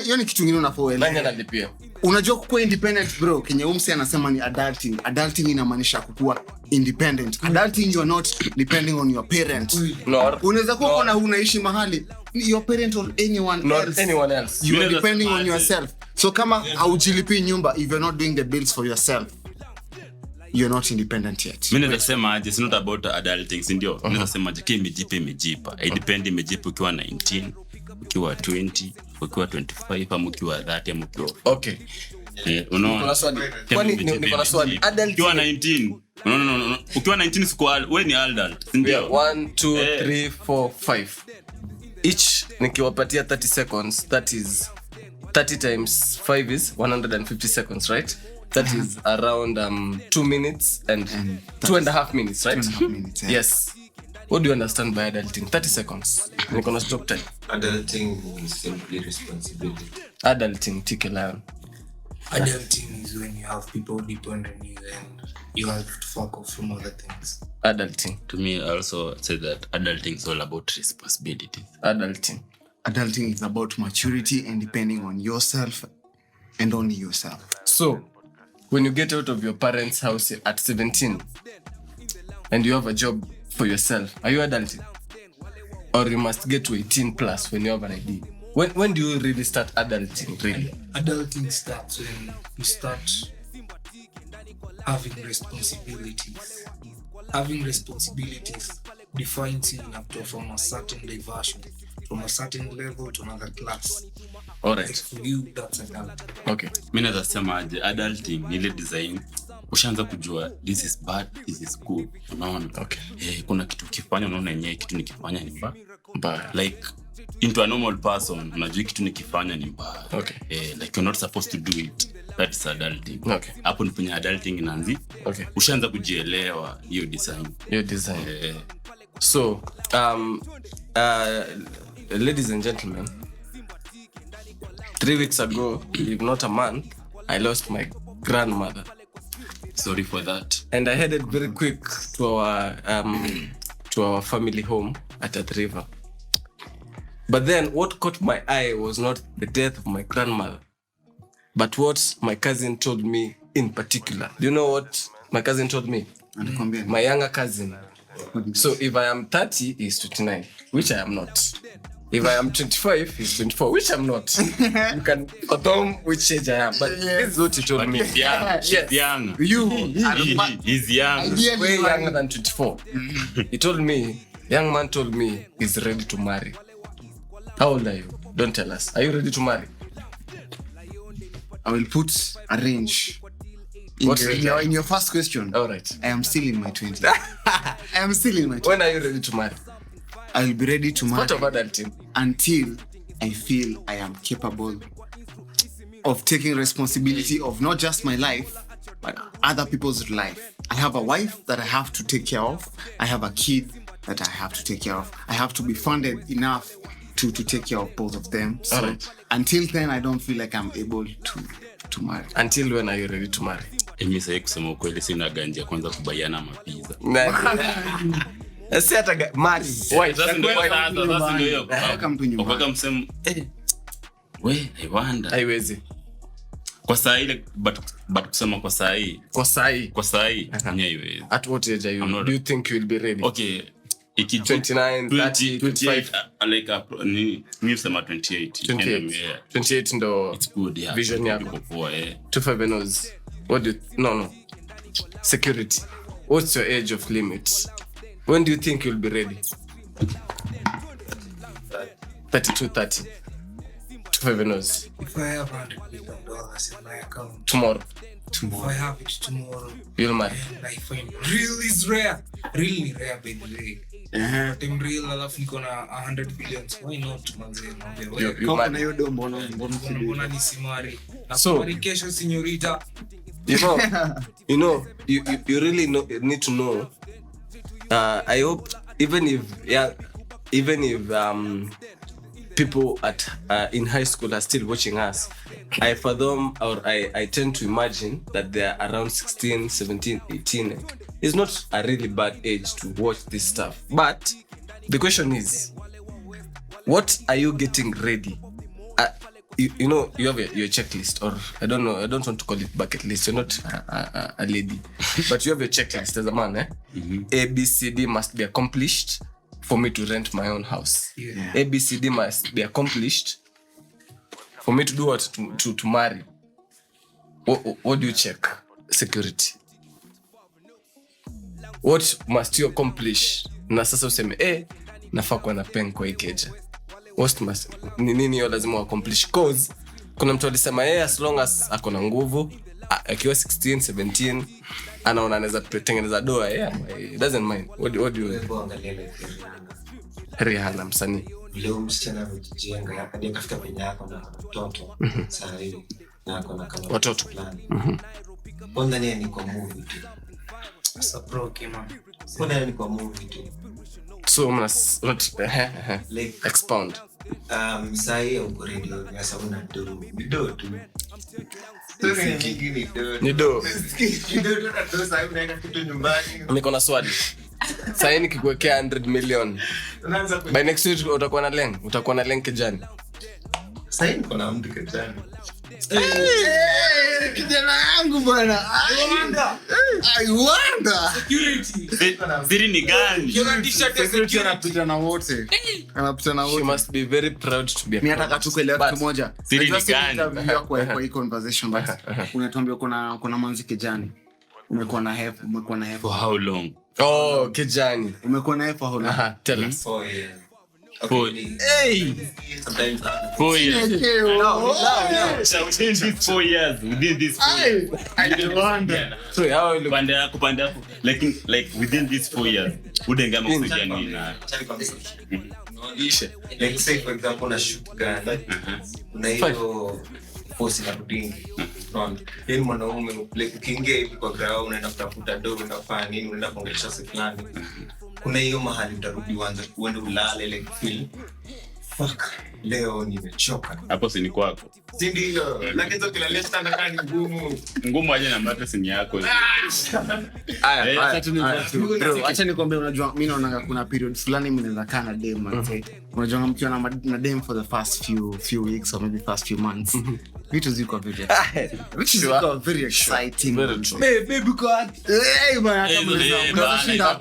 Speaker 3: Hiyo ni kitu kingine unafaa
Speaker 1: Nani analipia?
Speaker 3: Unajua kuwa independent bro, Kenya umsi anasema ni adulting. Adulting inamaanisha kuwa independent. Adulting you are not depending on your parents.
Speaker 1: No.
Speaker 3: Unaweza kuwa na unaishi mahali your parent or anyone else. You are depending on yourself. So kama haujilipi nyumba, if you're not doing the bills for yourself, you're not independent yet.
Speaker 4: Mimi nasema aje, it's not about adulting, si ndio? Mimi nasema aje, imejipa. I depend imejipa ukiwa 19, ukiwa 20, ukiwa 25, ama ukiwa 30, ama ukiwa.
Speaker 1: Okay.
Speaker 4: Unaona?
Speaker 1: Kwani niko na swali. Adult
Speaker 4: ukiwa 19. No. Ukiwa 19 siko wewe ni adult, si ndio?
Speaker 1: 1 2 3 4 5. Each nikiwapatia 30 seconds, that is 30 times 5 is 150 seconds, right? That is around 2 minutes and 2.5 minutes, right?
Speaker 3: 2.5 minutes, yeah.
Speaker 1: Yes. What do you understand by adulting? 30 seconds. We're gonna stop time.
Speaker 5: Adulting is simply responsibility.
Speaker 1: Adulting, TkNation.
Speaker 2: Adulting is when you have people depend on you and you have to fuck off from other things.
Speaker 1: Adulting.
Speaker 4: To me, I also say that adulting is all about responsibility.
Speaker 3: Adulting is about maturity and depending on yourself and only yourself.
Speaker 1: So, when you get out of your parents' house at 17 and you have a job for yourself, are you adulting? Or you must get to 18 plus when you have an ID? When do you really start adulting, really?
Speaker 2: Adulting starts when you start having responsibilities. Having responsibilities defines you from a certain diversion, from a certain level to another class.
Speaker 1: All right.
Speaker 2: Like for you, that's adulting.
Speaker 1: Okay.
Speaker 4: Mimi naweza sema aje, adulting ni ile design ushaanza kujua this is bad, this is good, unaona?
Speaker 1: Okay.
Speaker 4: Kuna kitu ukifanya unaona yenyewe kitu nikifanya ni
Speaker 1: Mbaya.
Speaker 4: like into a normal person unajua kitu nikifanya ni mbaya.
Speaker 1: Okay.
Speaker 4: Like you're not supposed to do it. That is adulting.
Speaker 1: Okay.
Speaker 4: Hapo ni penye adulting inaanzi.
Speaker 1: Okay.
Speaker 4: Ushaanza kujielewa hiyo design.
Speaker 1: So, ladies and gentlemen, 3 weeks ago, if not a month, I lost my grandmother.
Speaker 4: Sorry for that.
Speaker 1: And I headed very quick to our family home at Athi River. But then what caught my eye was not the death of my grandmother, but what my cousin told me in particular. Do you know what my cousin told me? My younger cousin. So if I am 30, he's 29, which I am not. If I am 25, he's 24, which I'm not. You can fathom which age I am. But this is what he told me.
Speaker 4: He's young. He's young. He's young.
Speaker 1: Way younger than 24. He told me, young man told me he's ready to marry. How old are you? Don't tell us. Are you ready to marry?
Speaker 3: I will put a range.
Speaker 1: What
Speaker 3: In your first question,
Speaker 1: all right.
Speaker 3: I am still in my 20s. I am still in my 20s.
Speaker 1: When are you ready to marry?
Speaker 3: I will be ready to marry
Speaker 1: What of adulting?
Speaker 3: until I feel I am capable of taking responsibility of not just my life, but other people's life. I have a wife that I have to take care of. I have a kid that I have to take care of. I have to be funded enough to take care of both of them. So
Speaker 1: Alright.
Speaker 3: until then, I don't feel like I'm able to marry.
Speaker 1: Until when are you ready to marry?
Speaker 4: Mimi sasa kusema ukweli sina ganja kwanza kubaiana mapiza.
Speaker 1: Si hata marry. Why?
Speaker 4: Sasa ndio hiyo.
Speaker 3: Weka mtu nyumbani.
Speaker 4: Kwa msemo we I wonder.
Speaker 1: Haiwezi.
Speaker 4: Kwa saa ile but kusema kwa saa hii. Kwa saa hii ni haiwezi.
Speaker 1: At what age are you? Do you think you will be ready?
Speaker 4: Okay.
Speaker 1: 29, 30, 25.
Speaker 4: Like mimi sema 28.
Speaker 1: 28 ndo
Speaker 4: It's good, yeah.
Speaker 1: vision yako. 25 knows. What do you no. Security. What's your age of limit? When do you think you'll be ready? 32, 30. 25 knows.
Speaker 2: If I have $100 million in my account
Speaker 1: Tomorrow.
Speaker 2: if I have it tomorrow,
Speaker 1: You'll marry.
Speaker 2: and I find real is rare. Really rare, by the way. But I'm real, alafu niko na 100 billions. Why not, manze?
Speaker 1: You
Speaker 3: Kama
Speaker 1: marry.
Speaker 3: na hiyo do mbona
Speaker 2: Mbona nisimari? Na
Speaker 1: So-
Speaker 2: kumari kesho, senyorita.
Speaker 1: You really need to know. I hope even if people at in high school are still watching us, I fathom or I tend to imagine that they are around 16, 17, 18. It's not a really bad age to watch this stuff. But the question is, what are you getting ready? You have your checklist, or I don't know, I don't want to call it bucket list. You're not a lady, but you have your checklist as a man. A, B, C, D must be accomplished for me to rent my own house.
Speaker 2: Yeah.
Speaker 1: A, B, C, D must be accomplished for me to do what? To marry. What do you check? Security. What must you accomplish? Na sasa useme, nafaa kuwa na pen kwa ikeja. What must ni nini yo lazima accomplish? Cause kuna mtu alisema as long as ako na nguvu, akiwa 16, 17, anaona anaweza kutengeneza doa. He doesn't mind. What do you
Speaker 5: Angalia like
Speaker 1: Rihanna msanii?
Speaker 5: leo msichana amejijenga hadi akafika penye yako na mtoto saa hii na ako na kama
Speaker 1: Watoto.
Speaker 5: fulani. Mbona ni kwa movie tu?
Speaker 2: Sasa bro, kima.
Speaker 5: Mbona ni kwa movie tu?
Speaker 1: So
Speaker 5: Like
Speaker 1: expound.
Speaker 5: saa hii uko radio sasa una do tu. Story nyingi ni do.
Speaker 1: Ni do.
Speaker 5: Ndio tu na saa hii unaenda kitu nyumbani.
Speaker 1: Niko na swali. Sasa nikikuwekea 100 million.
Speaker 5: Unaanza
Speaker 1: By next week utakuwa na leng kijani.
Speaker 5: saa hii niko na mtu kijana.
Speaker 3: kijana yangu bwana. I wonder.
Speaker 4: Siri ni gani?
Speaker 3: Security anapita na wote.
Speaker 1: She must be very proud to be a
Speaker 3: Mimi nataka tu kuelewa kitu
Speaker 1: But-
Speaker 3: moja.
Speaker 4: Siri ni
Speaker 3: Najua si
Speaker 4: gani?
Speaker 3: interview yako kwa hii conversation but unatuambia kuna manzi kijani. Umekuwa na help.
Speaker 4: For how long?
Speaker 1: kijani.
Speaker 3: Umekuwa na help for how long?
Speaker 1: Tell us.
Speaker 5: Oh yeah.
Speaker 4: For
Speaker 5: Sometimes
Speaker 4: 4 years. Within these 4 years.
Speaker 1: So how will
Speaker 4: Kupanda hapo. Like within these 4 years. Udengama kusaidia nini na
Speaker 5: like say for example na shoot gun una hiyo force na kudingi unaona yani mwanaume like ukiingia hivi kwa ground unaenda kutafuta dogo unafanya nini unaenda kuongelesha fulani kuna hiyo mahali utarudi uanze uende ulale like feel fuck, leo nimechoka.
Speaker 4: Hapo si ni kwako.
Speaker 5: Si ndio? Lakini ukilala sana kani ngumu.
Speaker 4: Ngumu aje na mattress ni yako.
Speaker 3: Bro, acha nikwambie, unajua mimi naona kuna period fulani mimi naweza kana dem manze. Unajua mkiwa na dem for the first few weeks or maybe first few months. Vitu ziko very exciting. Baby God. Hey man, you see the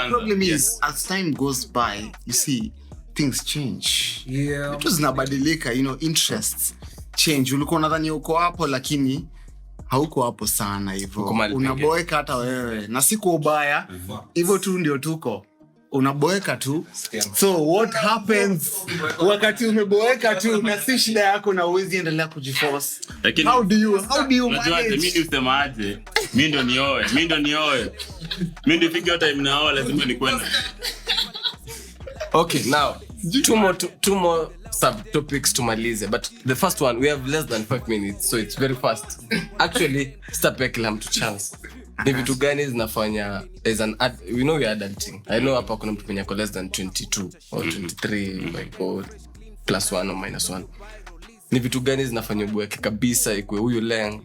Speaker 3: problem is as time goes by, you see things change.
Speaker 2: Yeah.
Speaker 3: Vitu zinabadilika, interests change. Ulikuwa unadhani uko hapo lakini hauko hapo sana hivyo. Unaboeka hata wewe. Na siku ubaya, hivyo tu ndio tuko. Unaboeka tu. So what happens wakati umeboeka tu na si shida yako na uwezi endelea kujiforce? How do you manage?
Speaker 4: Mimi usemaje? Mimi ndo nioe. Mimi ndio figure time nao lazima nikwenda.
Speaker 1: Okay, now two more subtopics to malize, but the first one we have less than 5 minutes, so it's very fast. Actually, start kila mtu chance. Ni vitu gani zinafanya as an we know we are adulting. I know hapa kuna mtu mwenye ako less than 22 or 23 like or +1 or -1. Ni vitu gani zinafanya ubweke kabisa ikwe huyu leng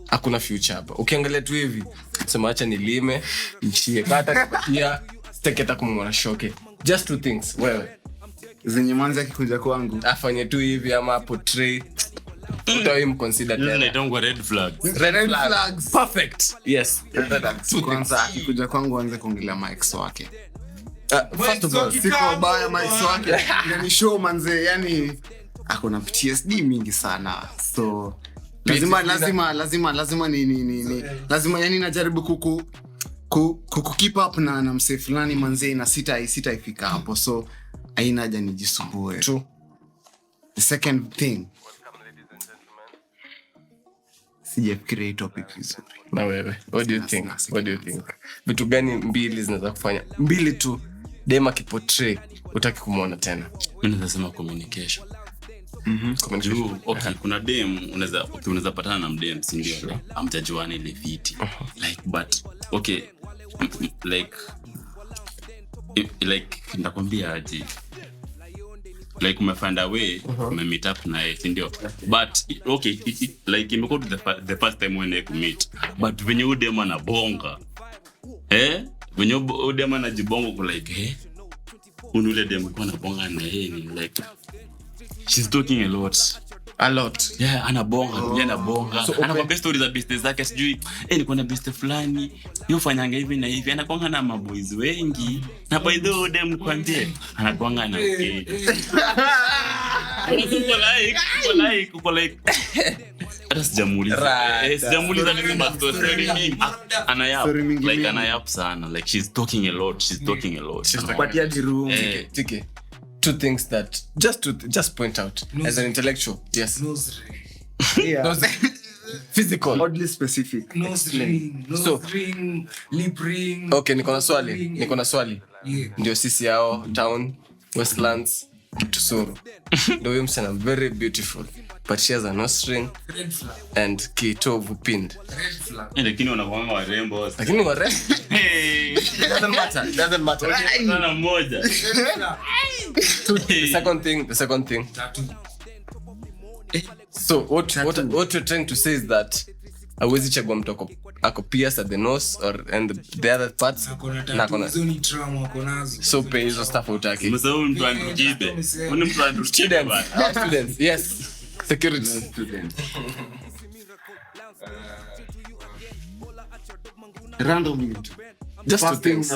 Speaker 1: hakuna future hapa. Ukiangalia tu hivi, sema acha nilime, nishie kata kupatia staketa kumwona shoke. Just two things. Wewe
Speaker 3: zenye manzi akikuja kwangu
Speaker 1: afanye tu hivi ama portray utaim consider
Speaker 4: tena inaitwa red
Speaker 3: flags.
Speaker 1: Perfect. Yes.
Speaker 3: Kwanza akikuja kwangu anze kuongelea Mike wake.
Speaker 1: First of all,
Speaker 3: siko baya Mike wake. Ni show manze, yani akona PTSD mingi sana. So lazima yani najaribu keep up na msee fulani manze, na sita ifika hapo. So aina haja nijisumbue.
Speaker 1: True.
Speaker 3: The second thing, sijafikiria hii topic vizuri.
Speaker 1: Na wewe, what do you think? Vitu gani mbili zinaweza kufanya? Mbili tu dema kiportray utaki kumuona tena.
Speaker 4: Mimi nasema communication. Communication. Okay, kuna dem unaweza patana na mdem, si ndio? Amtajuana ile viti. Like but okay, like ndakwambia aje, like umefind a way meet up na yeye, ndio, but okay, like imekuwa the first time when I meet, but when you dem anabonga when you dem anajibonga like unule dem kwa anabonga na yeye, like she's talking a lot. Yeah, anabonga. So, anakwambia stories za business zake, sijui niko na business fulani, yofanyanga hivi na hivi, anakwanga na maboys wengi. Na by the way dem kwambie, anakwanga na uko like hata sijamuuliza nini but story mingi. Anayap sana, like she's talking a lot.
Speaker 3: But yeah, the room.
Speaker 1: Tiki. Two things that just point out as an intellectual. Yes.
Speaker 3: Yeah.
Speaker 1: Physical.
Speaker 3: Oddly specific.
Speaker 2: Ring, lip ring.
Speaker 1: Okay, niko na swali.
Speaker 2: Yeah.
Speaker 1: Ndio sisi yao town Westlands Tusuru. Ndio huyo msichana very beautiful, but she has a nose ring and kitovu pinned.
Speaker 4: Lakini wanakuanga warembo.
Speaker 1: Lakini warembo. Doesn't matter.
Speaker 4: Sana moja.
Speaker 1: The second thing. So what you're trying to say is that hawezi chagua mtu ako pierced at the nose and the other parts
Speaker 2: na kona zoni trauma konazo.
Speaker 1: So pay hizo stuff utaki.
Speaker 4: Msao mtu andukibe. Mbona mtu andukibe bana?
Speaker 1: Students, yes. Security
Speaker 3: student. Random.
Speaker 1: Just two things.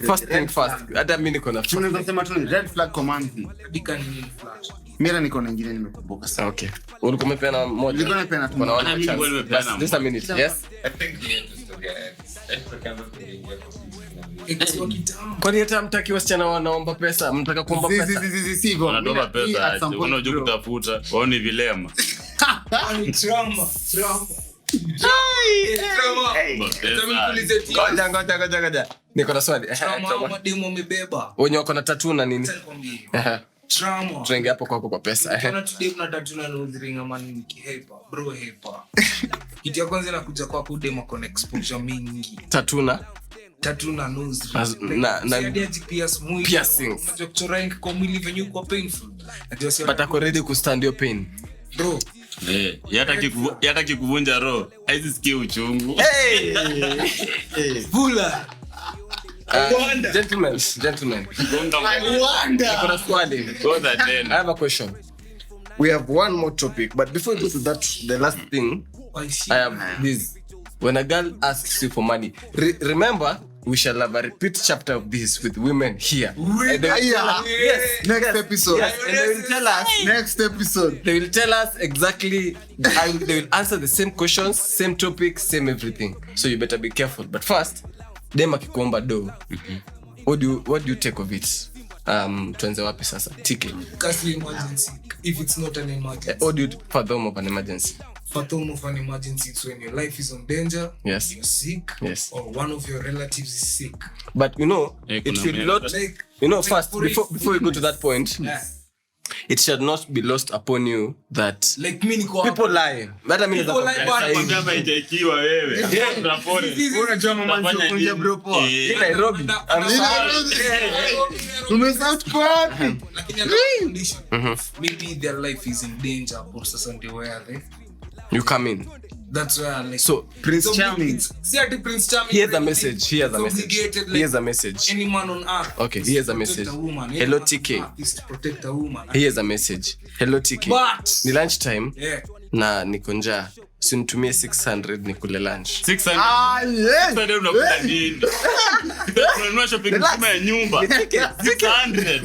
Speaker 1: First thing first. Hata mimi niko na
Speaker 3: tunaweza sema tu red flag command.
Speaker 2: Dika ni flash.
Speaker 3: Mira niko na nyingine nimekumbuka sasa.
Speaker 1: Okay. Ulikuwa umepeana moja.
Speaker 3: Nilikuwa nimepeana tu.
Speaker 1: Kuna chance. Just a minute. Yes.
Speaker 5: I think we have to
Speaker 1: kwani hata mtaki wasichana wanaomba pesa, mtaka kuomba pesa.
Speaker 3: Sivyo.
Speaker 4: Wanatoa pesa, unajua kutafuta, wao ni vilema.
Speaker 2: Ni trauma.
Speaker 1: Ngoja. Niko na swali.
Speaker 2: Mademo amebeba.
Speaker 1: Wenye wako na tattoo na nini?
Speaker 2: Trauma.
Speaker 1: Tuingia hapo kwa pesa.
Speaker 2: Kuna today kuna tattoo na nose ring ama ni kihepa. Bro hepa. Kitu ya kwanza inakuja kwa kudemo con exposure mingi.
Speaker 1: Tattoo na
Speaker 2: tattoo na nose
Speaker 1: piercings.
Speaker 2: unajua kuchora ink kwa mwili venye uko painful najua si
Speaker 1: But ako ready kustand your pain.
Speaker 2: bro
Speaker 4: Yata kikuvunja roho haizisikie uchungu.
Speaker 2: bula
Speaker 1: Gentlemen. Kuna swali.
Speaker 4: Kwanza tena.
Speaker 1: I have a question. We have one more topic, but before we go to that, the last thing, I have this. When a girl asks you for money, remember, we shall have a repeat chapter of this with women here. And they will tell us,
Speaker 3: Next episode.
Speaker 1: yes, and they will tell us,
Speaker 3: Next episode.
Speaker 1: they will tell us exactly, and they will answer the same questions, same topic, same everything. So you better be careful. But first, dem akikuomba do, what do you take of it? Tuanze wapi sasa? TK.
Speaker 2: Kasi emergency if it's not an emergency.
Speaker 1: What do you fathom of an emergency?
Speaker 2: Fathom of an emergency is when your life is on danger,
Speaker 1: Yes.
Speaker 2: you're sick,
Speaker 1: Yes.
Speaker 2: or one of your relatives is sick.
Speaker 1: But it
Speaker 4: kuna
Speaker 1: should
Speaker 4: mwenye
Speaker 1: not,
Speaker 2: Like,
Speaker 1: first, before we go to that point,
Speaker 2: yeah.
Speaker 1: it should not be lost upon you that
Speaker 2: Like me niko
Speaker 1: people lie. Hata mimi
Speaker 2: People lie, but-
Speaker 1: naweza
Speaker 4: Kama itaikiwa wewe. Unapone.
Speaker 3: Unajua mama
Speaker 4: Unafanya
Speaker 3: kunja
Speaker 4: nini?
Speaker 3: bro poa.
Speaker 1: in Nairobi.
Speaker 3: Umesouth Park.
Speaker 2: lakini ana condition. Maybe their life is in danger or sasa ndio where they
Speaker 1: You come in.
Speaker 2: that's where like
Speaker 1: So
Speaker 3: Prince Charming.
Speaker 2: see at Prince Charming
Speaker 1: here's a message. Here's a
Speaker 2: is
Speaker 1: message.
Speaker 2: obligated, like,
Speaker 1: Here's a message.
Speaker 2: any man on earth
Speaker 1: Okay,
Speaker 2: is
Speaker 1: here's
Speaker 2: to
Speaker 1: a
Speaker 2: protect
Speaker 1: message.
Speaker 2: a woman. Any
Speaker 1: Hello,
Speaker 2: man on
Speaker 1: TK.
Speaker 2: earth is to protect a woman.
Speaker 1: Here's a message. Hello TK.
Speaker 2: But-
Speaker 1: Ni lunch time
Speaker 2: Yeah.
Speaker 1: na niko njaa. Usinitumie 600 nikule lunch.
Speaker 4: 600.
Speaker 3: Ah, yes.
Speaker 4: Sasa unakula nini? Unanunua shopping kama ya nyumba. 600.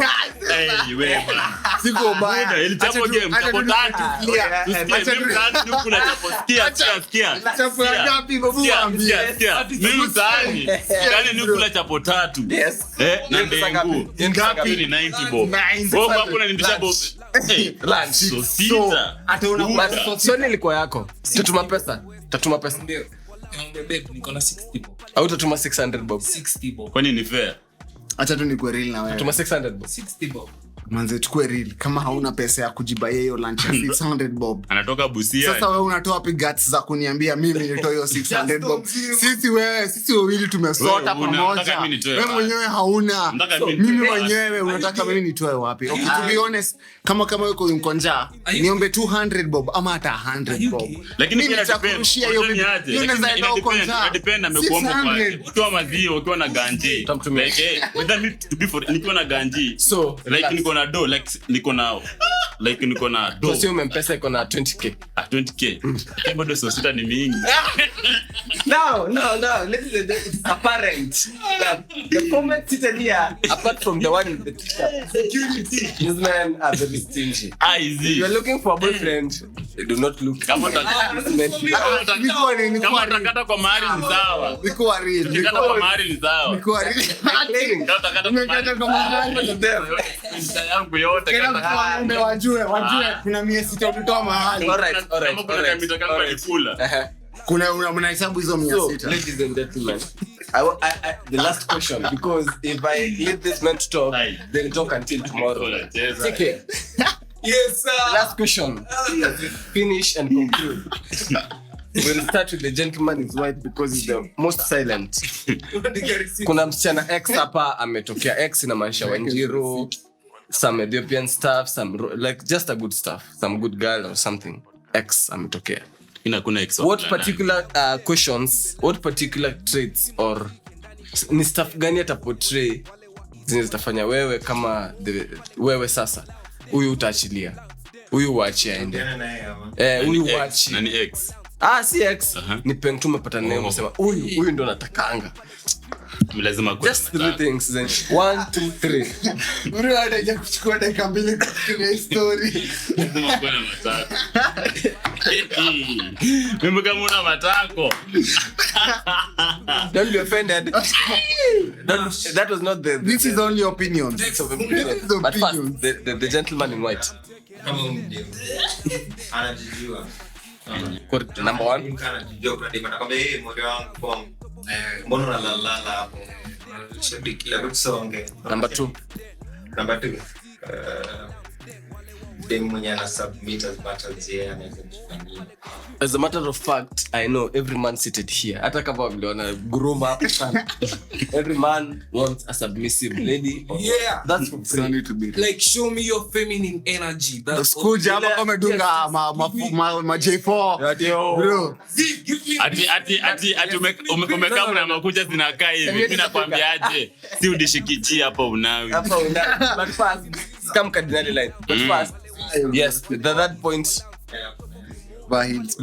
Speaker 4: Wewe bana.
Speaker 3: Siko baya.
Speaker 4: Muda, ili chapo game, chapo tatu. Usikie, mimi mtaani huku na chapo. Sikia.
Speaker 3: Chapo ya ngapi babu waambie?
Speaker 4: Sikia. Mimi mtaani. Yaani ni kula chapo tatu.
Speaker 1: Yes.
Speaker 4: Na ndengu.
Speaker 3: Ngapi?
Speaker 4: Ni 90 bob.
Speaker 3: 90.
Speaker 4: Wewe hapo unanindisha bob.
Speaker 1: Lunch.
Speaker 4: So sita.
Speaker 3: Hata una
Speaker 1: But swali ilikuwa yako. Tatuma pesa.
Speaker 2: Ndio. Naomba babe niko na 60 bob.
Speaker 1: Au tatuma 600 bob.
Speaker 2: 60 bob.
Speaker 4: Kwani ni fair?
Speaker 3: acha tu nikuwe real na wewe.
Speaker 1: Tatuma 600 bob.
Speaker 2: 60 bob.
Speaker 3: Manze tukue real. Kama hauna pesa ya kujibaia hiyo lunch ya 600 bob.
Speaker 4: Anatoka Busia.
Speaker 3: Sasa wewe unatoa wapi guts za kuniambia mimi nitoe hiyo 600 bob? Sisi wawili tumesota
Speaker 4: Wewe
Speaker 3: pamoja.
Speaker 4: unataka mimi nitoe
Speaker 3: Wewe
Speaker 4: wapi?
Speaker 3: mwenyewe hauna.
Speaker 4: Nataka
Speaker 3: So,
Speaker 4: mimi
Speaker 3: mimi
Speaker 4: nitoe
Speaker 3: mwenyewe unataka mimi nitoe wapi? Okay, to be honest, kama uko njaa, niombe 200 bob ama hata 100 bob.
Speaker 4: Lakini
Speaker 3: Mimi
Speaker 4: pia
Speaker 3: nitakurushia hiyo bibi. Hiyo naweza enda uko njaa.
Speaker 4: depend amekuomba kwake. Ukiwa maziwa, ukiwa na ganji.
Speaker 1: Utamtumia.
Speaker 4: Like whether me to be for nikiwa na ganji.
Speaker 1: So,
Speaker 4: Like niko na do, like niko na do.
Speaker 1: so sio mpesa iko na 20k.
Speaker 4: 20k. Kama do sita ni mingi.
Speaker 1: No. Ladies and gentlemen, it's apparent that the comment seated here, apart from the one in the t-shirt, these men are very stingy. If
Speaker 4: Easy.
Speaker 1: you're looking for a boyfriend, do not look.
Speaker 4: Kama utakata kwa mahali ni sawa.
Speaker 3: Nikuwa real.
Speaker 4: Utakata kwa mahali ni sawa.
Speaker 3: Nikuwa real.
Speaker 4: Kama utakata kwa
Speaker 3: Nimekata kwa mahali.
Speaker 4: pesa yangu yote
Speaker 3: Kila
Speaker 4: kata.
Speaker 3: mtu waombe wajue kuna mie sita ulitoa mahali.
Speaker 1: Alright.
Speaker 4: Kama kuna kamita kama ilikula.
Speaker 3: Kuna mnahesabu hizo
Speaker 1: So,
Speaker 3: 600.
Speaker 1: ladies and gentlemen, the last question, because if I leave this man to talk, they'll talk until tomorrow. Okay.
Speaker 2: Yes, sir.
Speaker 1: Last question. As we finish and conclude, we'll start with the gentleman is white because he's the most silent. Kuna msichana X hapa ametokea. X inamaanisha Wanjiru, some Ethiopian stuff, some like just a good stuff, some good girl or something. X ametokea.
Speaker 4: Kuna
Speaker 1: What particular questions, what particular traits or ni stuff gani ata portray zenye zitafanya wewe kama wewe sasa huyu utaachilia, huyu uachie aende, huyu uachie
Speaker 4: nani X
Speaker 1: si X ni peng tumepata naye umesema huyu ndo natakanga.
Speaker 4: lazima kwa
Speaker 1: Just three things then 1 2 3.
Speaker 3: Uri anaja kuchukua dakika mbili kwa story.
Speaker 4: lazima kwa na matako. Mimi kama una matako.
Speaker 1: Don't be offended. That was not the
Speaker 3: This is only opinion.
Speaker 1: This is
Speaker 3: opinion.
Speaker 1: but first, the gentleman in white.
Speaker 5: Kama mdeo. Anajijua.
Speaker 1: Number 1.
Speaker 5: Anajijua kuna dima nakwambia yeye moyo wangu kwa mbona unalala hapo. Shabiki ya kusonge.
Speaker 1: Number 2.
Speaker 5: Number 2. dem mwenye ana submit as much as yeye anaweza kufanyia.
Speaker 1: As a matter of fact, I know every man seated here, hata kama vile wana groom up, every man wants a submissive lady.
Speaker 2: Yeah.
Speaker 1: That's for
Speaker 3: So need to be
Speaker 2: Like show me your feminine energy. That's
Speaker 3: Skuja hapa kama dunga ma J4 bro.
Speaker 2: See, give me
Speaker 4: ati umekaa kuna makucha zinakaa hivi. Mimi nakwambiaje? Si udishikichi hapa unawi.
Speaker 1: Hapa una. But first, scam cardinal line. But first, yes, the third point.
Speaker 3: Bahils.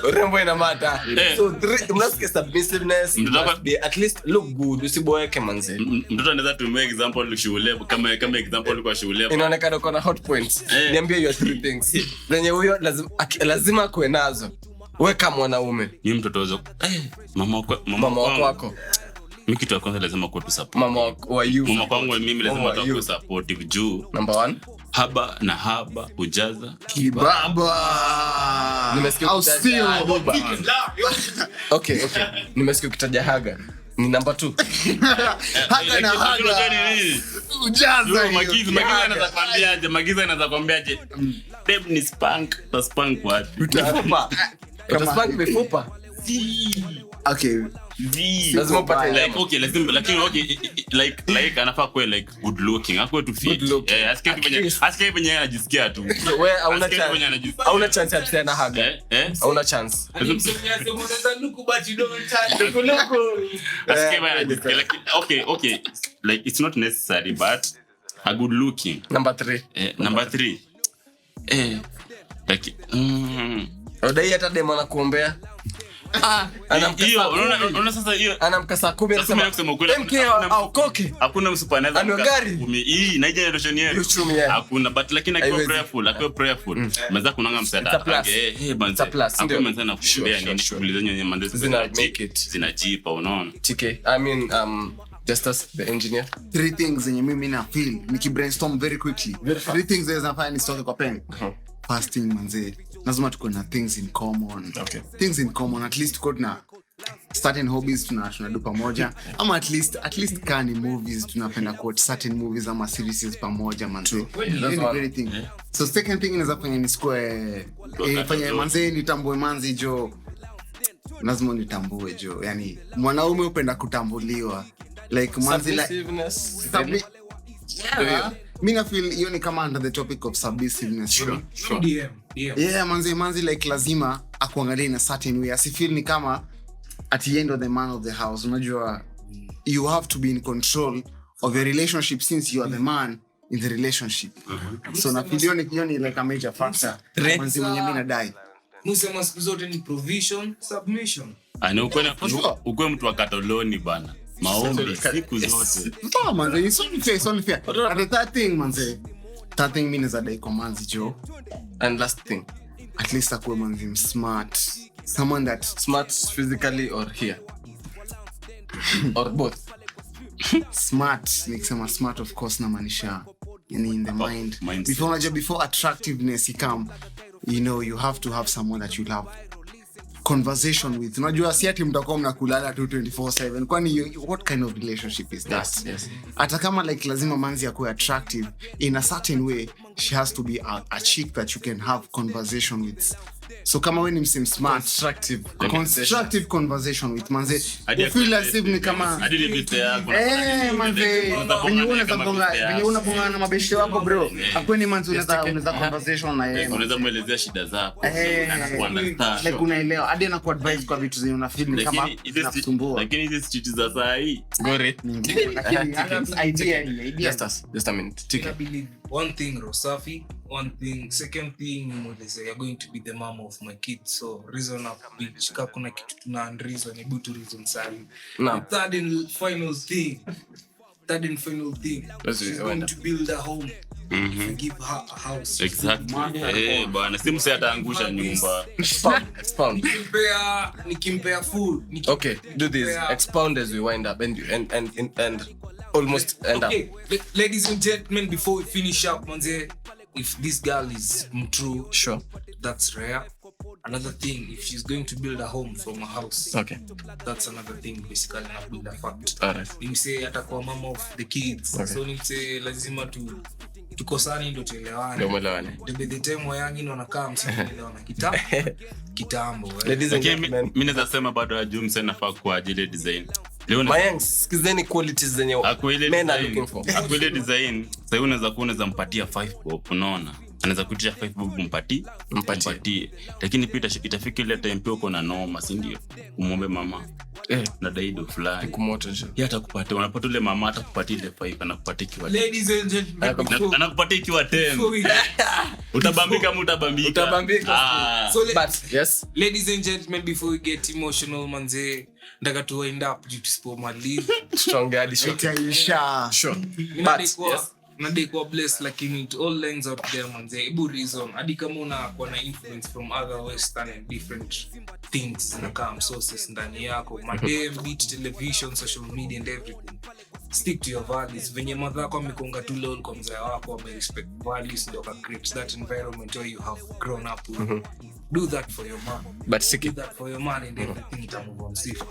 Speaker 1: Urembo ina mata. So mnasikia submissiveness must be at least look good, usiboeke manze.
Speaker 4: Mtoto anaweza tumia example shule kama example kwa shule.
Speaker 1: Inaonekana uko na hot points. Niambie your three things. Zenye huyo lazima kuwe nazo. Wewe kama mwanaume.
Speaker 4: Ni mtoto wazo. Mama
Speaker 1: wako.
Speaker 4: Mimi kitu ya kwanza lazima kwa tu support.
Speaker 1: Mama wa you.
Speaker 4: Mama kwangu mimi lazima tu supportive juu.
Speaker 1: Number 1.
Speaker 4: Haba na haba hujaza
Speaker 3: Kibaba.
Speaker 1: Nimesikia Okay. Nimesikia ukitaja haga. Ni number 2.
Speaker 3: Haga na haga. Ujaza.
Speaker 4: Magiza anaweza kwambiaje? Babe ni spank wapi?
Speaker 1: Utaspank mifupa.
Speaker 3: Okay.
Speaker 1: Lazima upate
Speaker 4: like okay like anafaa kuwa like good looking akwe tu fit asikie venye anajisikia tu
Speaker 1: wewe hauna chance ya tena haga hauna chance
Speaker 2: asikie
Speaker 4: okay like it's not necessary but a good looking
Speaker 1: number 3
Speaker 4: like
Speaker 1: odai hata demo na kuombea
Speaker 4: unaona sasa hiyo
Speaker 1: anamkasa 10
Speaker 4: anasema kusema kweli
Speaker 1: au koke
Speaker 4: hakuna msupaneza hii na generation yetu hakuna but lakini akiwa prayerful mwanza kunanga msaada banza hapo mwanza na kushia nini shughuli zenye mandezi zinajipa unaona
Speaker 1: TK I mean just as the engineer
Speaker 3: 3 things zenye mimi na feel nikibrainstorm very quickly 3 things zinafanya nistoke kwa pen first thing manze lazima tuko na things in common.
Speaker 1: Okay.
Speaker 3: Things in common at least tuko na certain hobbies tunadu pamoja ama at least kani movies tunapenda quote certain movies ama series pamoja manze. Very thing. So second thing inaweza fanya nisikue fanya manze nitambue manzi jo. Lazima nitambue jo. Yani mwanaume upenda kutambuliwa. Like manzi like mimi na feel hiyo ni kama under the topic of submissiveness.
Speaker 2: Sure.
Speaker 3: Yeah, manzi like lazima akuangalie in a certain way. Asifeel ni kama at the end of the man of the house. Unajua you have to be in control of your relationship since you are the man in the relationship. So na feel hiyo ni like a major factor. Manzi mwenye mimi nadai.
Speaker 2: Musema siku zote ni provision, submission.
Speaker 4: Ana ukwe mtu wa katoloni bana. Maombi siku zote.
Speaker 3: No manze, it's only fair. And the third thing manze. Third thing means that they commands Joe.
Speaker 1: and last thing
Speaker 3: At least akuwe manzi smart. Someone that
Speaker 1: smart physically or here or both
Speaker 3: smart. Nikisema smart of course na maanisha yani in the mind. Before attractiveness come, you know you have to have someone that you love conversation with. Unajua si ati mtakuwa mnakulala tu 24/7. Kwani what kind of relationship is that?
Speaker 1: Yes.
Speaker 3: Hata kama like lazima manzi akuwe attractive in a certain way, she has to be a chick that you can have conversation with. So kama wewe ni msim smart, constructive conversation with manze, you feel as if ni kama
Speaker 4: hadi bite yako
Speaker 3: manze unabonga na mabeshte wako bro, akweni manze unaweza conversation na yeye,
Speaker 4: unaweza muelezea shida zako na kuunderstand,
Speaker 3: like unaelewa hadi na kuadvise kwa vitu zenye una feel ni kama zinakusumbua.
Speaker 4: Lakini hizi shiti za saa hii
Speaker 1: gore
Speaker 3: idea
Speaker 1: just a minute
Speaker 2: I believe one thing Rosafi, one thing, second thing you're going to be the mom of my kids, so reason up bitch ka kuna kitu tuna reason ni butu reason sana.
Speaker 1: No.
Speaker 2: Third and final thing she's going to build a home. Give her a house
Speaker 4: exactly bwana simu sasa ataangusha nyumba.
Speaker 1: Expound.
Speaker 2: Nikimpea food
Speaker 1: Okay, do this. Expound as we wind up and almost end up.
Speaker 2: Ladies and gentlemen, before we finish up manze, if this girl is true,
Speaker 1: Sure.
Speaker 2: that's rare. Another thing, if she's going to build a home from a house,
Speaker 1: Okay.
Speaker 2: that's another thing basically na build a fact.
Speaker 1: Alright.
Speaker 2: Nimse atakuwa mama of the kids.
Speaker 1: Okay.
Speaker 2: So nimse lazima tukosani ndo tuelewane.
Speaker 1: Ndio mwelewane.
Speaker 2: By the time wayangi ndo wanakaa msielewana kitambo.
Speaker 1: Ladies and gentlemen,
Speaker 4: mimi naweza sema bado ajum sana nafaa kwa ajili design. Leo
Speaker 1: my youngs, skizeni qualities zenye men are looking for.
Speaker 4: Akwile design, sasa unaweza mpatia 5 bob, unaona? Anaweza kuitisha 5 bob mpatie. Lakini pia itafika ile time pia uko na noma, si ndio? Umombe mama na daido fulani
Speaker 1: Kumoto je.
Speaker 4: yeye atakupatia, unapata ile mama atakupatia ile 5, anakupatia kiwa
Speaker 2: Ladies and gentlemen,
Speaker 4: anakupatia kiwa 10. Utabambika.
Speaker 2: So
Speaker 1: But yes,
Speaker 2: ladies and gentlemen, before we get emotional manze, ndaka to wind up due to sport my leave.
Speaker 1: strong addition.
Speaker 3: Itaisha.
Speaker 1: Sure. But yes,
Speaker 2: Nadekwa blessed lakini to all lengths out there manze, ibu reason hadi kama unakuwa na influence from other western and different things na come sources ndani yako madem, beat, television, social media and everything, stick to your values. Venye madha kwa mikonga tu lol kwa mzee wako wame respect values, ndio ka create that environment where you have grown up with. Do that for your man,
Speaker 1: but
Speaker 2: do
Speaker 1: Siki,
Speaker 2: that for your man and everything to move on safe.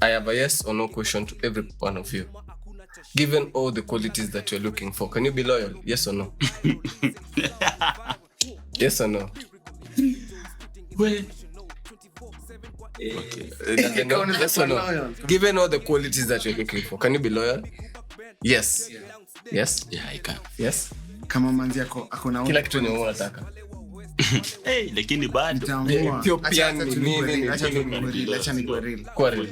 Speaker 1: I have a yes or no question to every one of you. Given all the qualities that you're looking for, can you be loyal? Yes or no? Yes or no? Yes or no? Given all the qualities that you're looking for, can you be loyal? Yes. Yes.
Speaker 4: Yeah, I can.
Speaker 1: Yes.
Speaker 3: Kama manzi yako akona
Speaker 1: Kila kitu ni unataka.
Speaker 4: Lakini bado
Speaker 1: Ethiopian ni nini?
Speaker 3: Acha nikuwe real.
Speaker 1: Kwa real.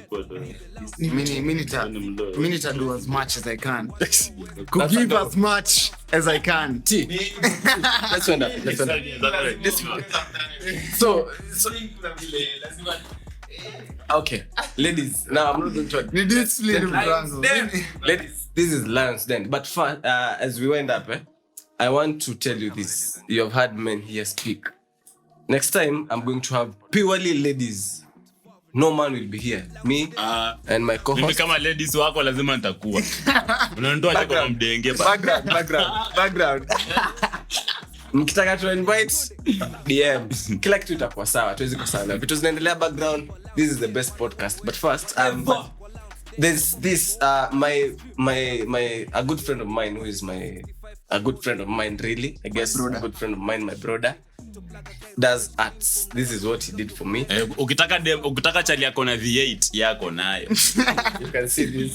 Speaker 3: Mimi nita do as much as I can. Could give as much as I can.
Speaker 1: T. Let's end up. So okay, ladies. Now I'm not going to.
Speaker 3: Ni discipline mwanzo.
Speaker 1: Ladies, this is Lions Den. But as we wind up, I want to tell you this. You have had men here speak. Next time, I'm going to have purely ladies. No man will be here. Me and my
Speaker 4: mimi
Speaker 1: co-host.
Speaker 4: kama ladies wako lazima nitakuwa. Unanitoa hapo kama mdenge
Speaker 1: Background. Mkitaka to invite DM. Kila kitu itakuwa sawa. Tuwezi kusana. Vitu zinaendelea background. This is the best podcast. But first, there's this a good friend of mine who is a good friend of mine, really. I guess a good friend of mine, my brother, does arts. This is what he did for me.
Speaker 4: Ukitaka chali yako na V8 yako nayo.
Speaker 1: You can see this.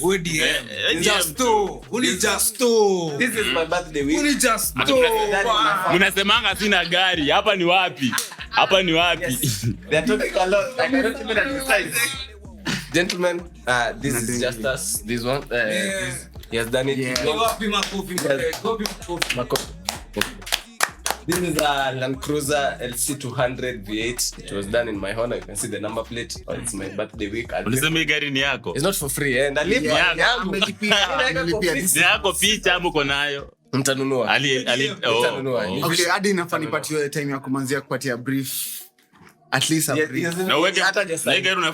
Speaker 1: This is my birthday week.
Speaker 4: Unasemanga sina gari. Hapa ni wapi?
Speaker 1: They are talking a lot. I cannot even emphasize. Gentlemen, this is just us. This one, he has done it.
Speaker 3: Yeah.
Speaker 1: This is a Land Cruiser LC200 V8. It was done in my honor. You can see the number plate. It's my birthday week.
Speaker 4: Unasema gari ni yako?
Speaker 1: It's not for free, and I live
Speaker 4: Yeah,
Speaker 3: amelipia.
Speaker 4: Ni yako picha hapo uko nayo.
Speaker 1: Mtanunua. Mtanunua.
Speaker 3: Okay, hadi inafaa nipatiwe time ya kumanzia kupatia brief. At least a brief.
Speaker 4: Na wewe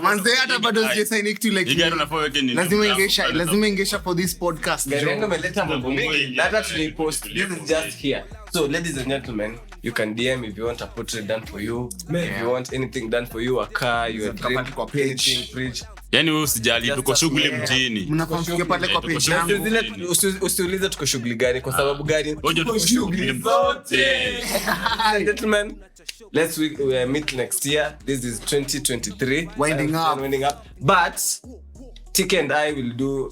Speaker 3: Manze hata bado sijasign kitu like.
Speaker 4: gari unafaa weke nini?
Speaker 3: Lazima ingesha for this podcast.
Speaker 1: Gari yangu imeleta mambo mengi. Hata tulipost. This is just here. So, ladies and gentlemen, you can DM if you want a portrait done for you. If you want anything done for you, a car, your dream, anything, fridge.
Speaker 4: Yaani wewe usijali, tuko shughuli mjini.
Speaker 3: Mnafanya pale kwa page yangu.
Speaker 1: Usiulize tuko shughuli gani kwa sababu gari
Speaker 4: Ngoja tuko shughuli zote.
Speaker 1: Gentlemen, let's meet next year. This is 2023.
Speaker 3: Winding up.
Speaker 1: But TK and I will do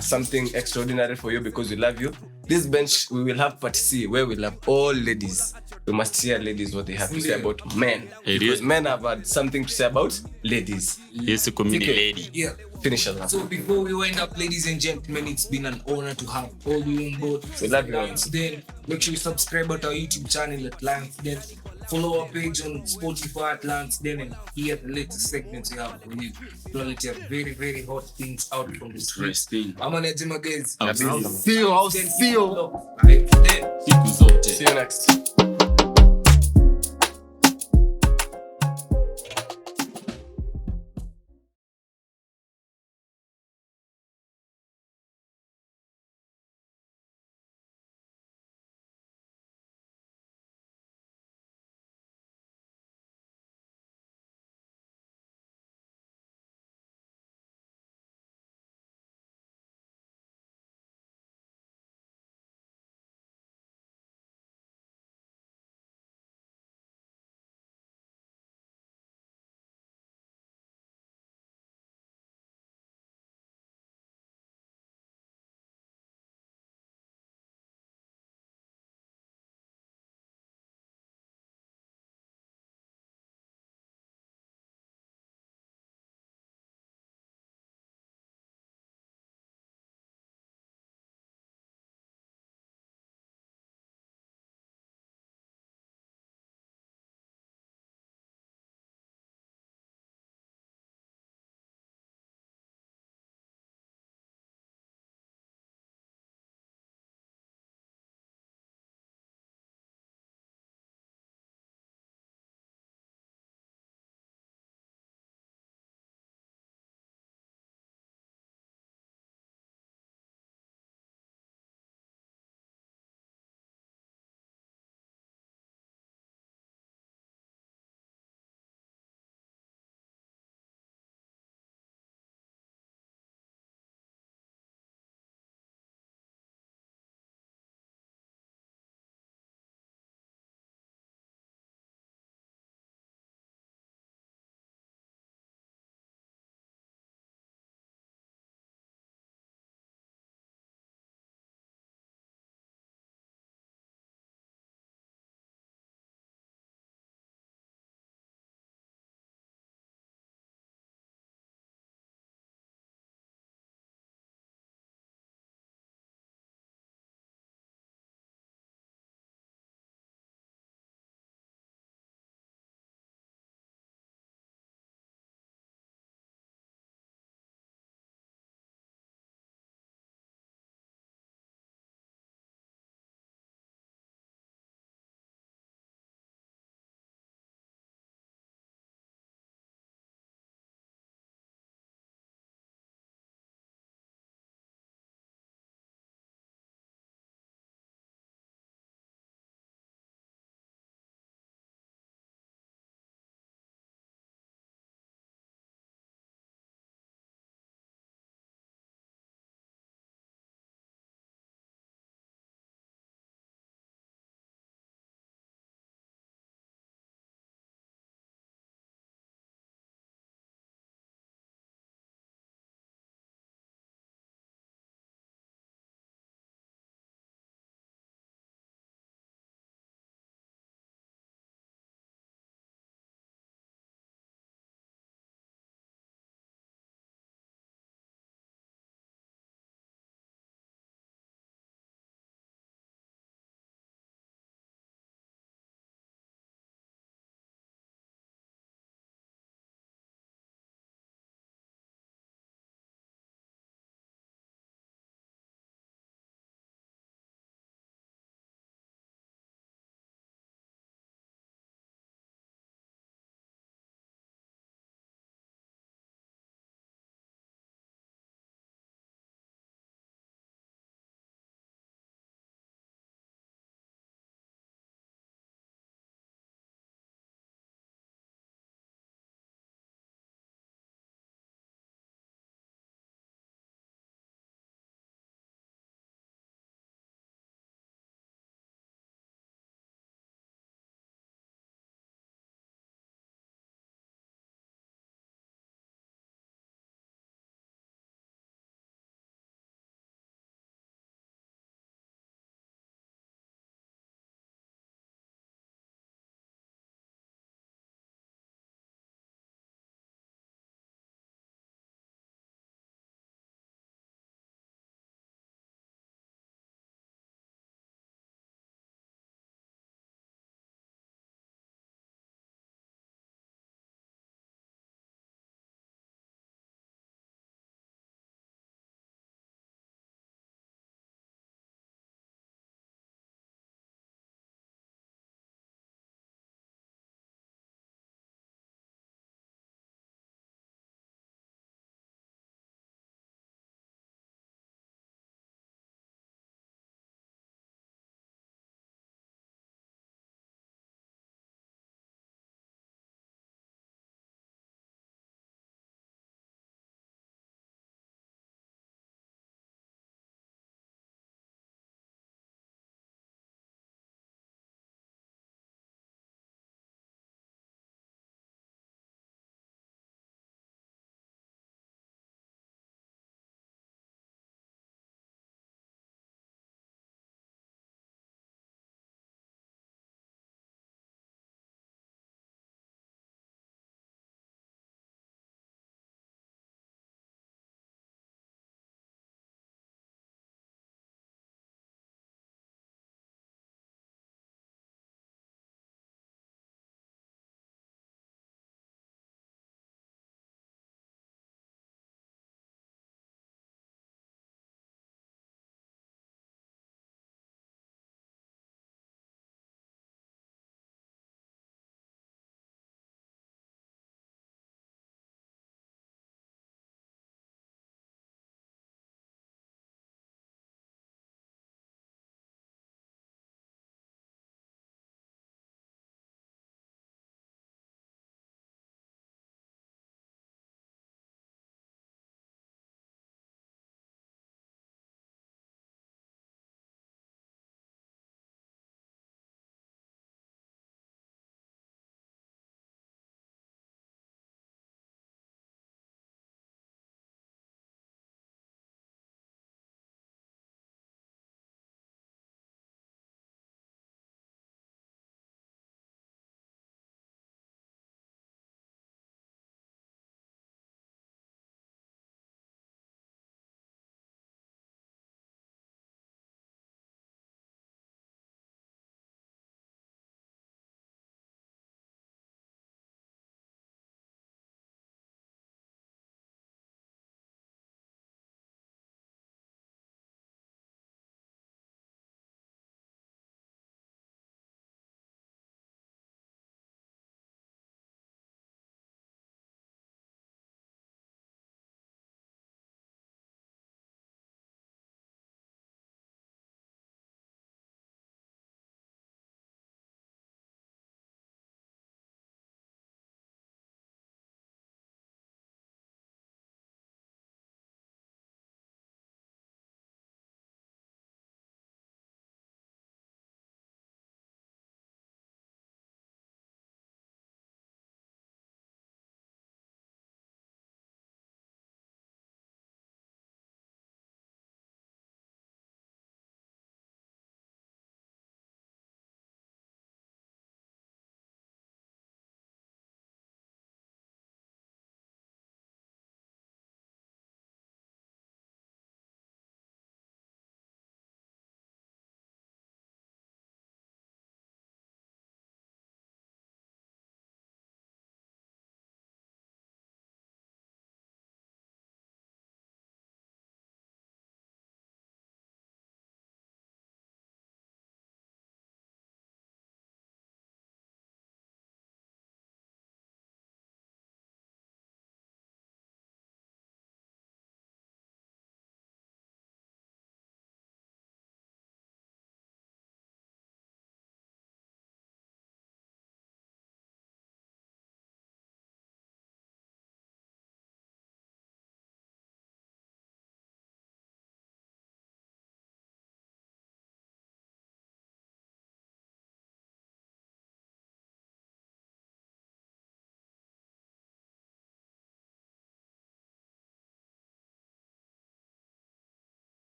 Speaker 1: something extraordinary for you because we love you. This bench, we will have part C where we'll have all ladies. We must hear ladies what they have to say about men. Because men have had something to say about ladies.
Speaker 4: Yes, community lady.
Speaker 2: Yeah.
Speaker 1: Finish us.
Speaker 2: So before we wind up, ladies and gentlemen, it's been an honor to have all you on board.
Speaker 1: We love you.
Speaker 2: Lions Den. Make sure you subscribe to our YouTube channel at Lions Den. Follow our page on Spotify at Lions Den and hear the latest segments we have for you. Quality of very, very hot things out from the streets. I'm on Ejima guys.
Speaker 3: See you.
Speaker 2: Siku zote.
Speaker 1: See you next.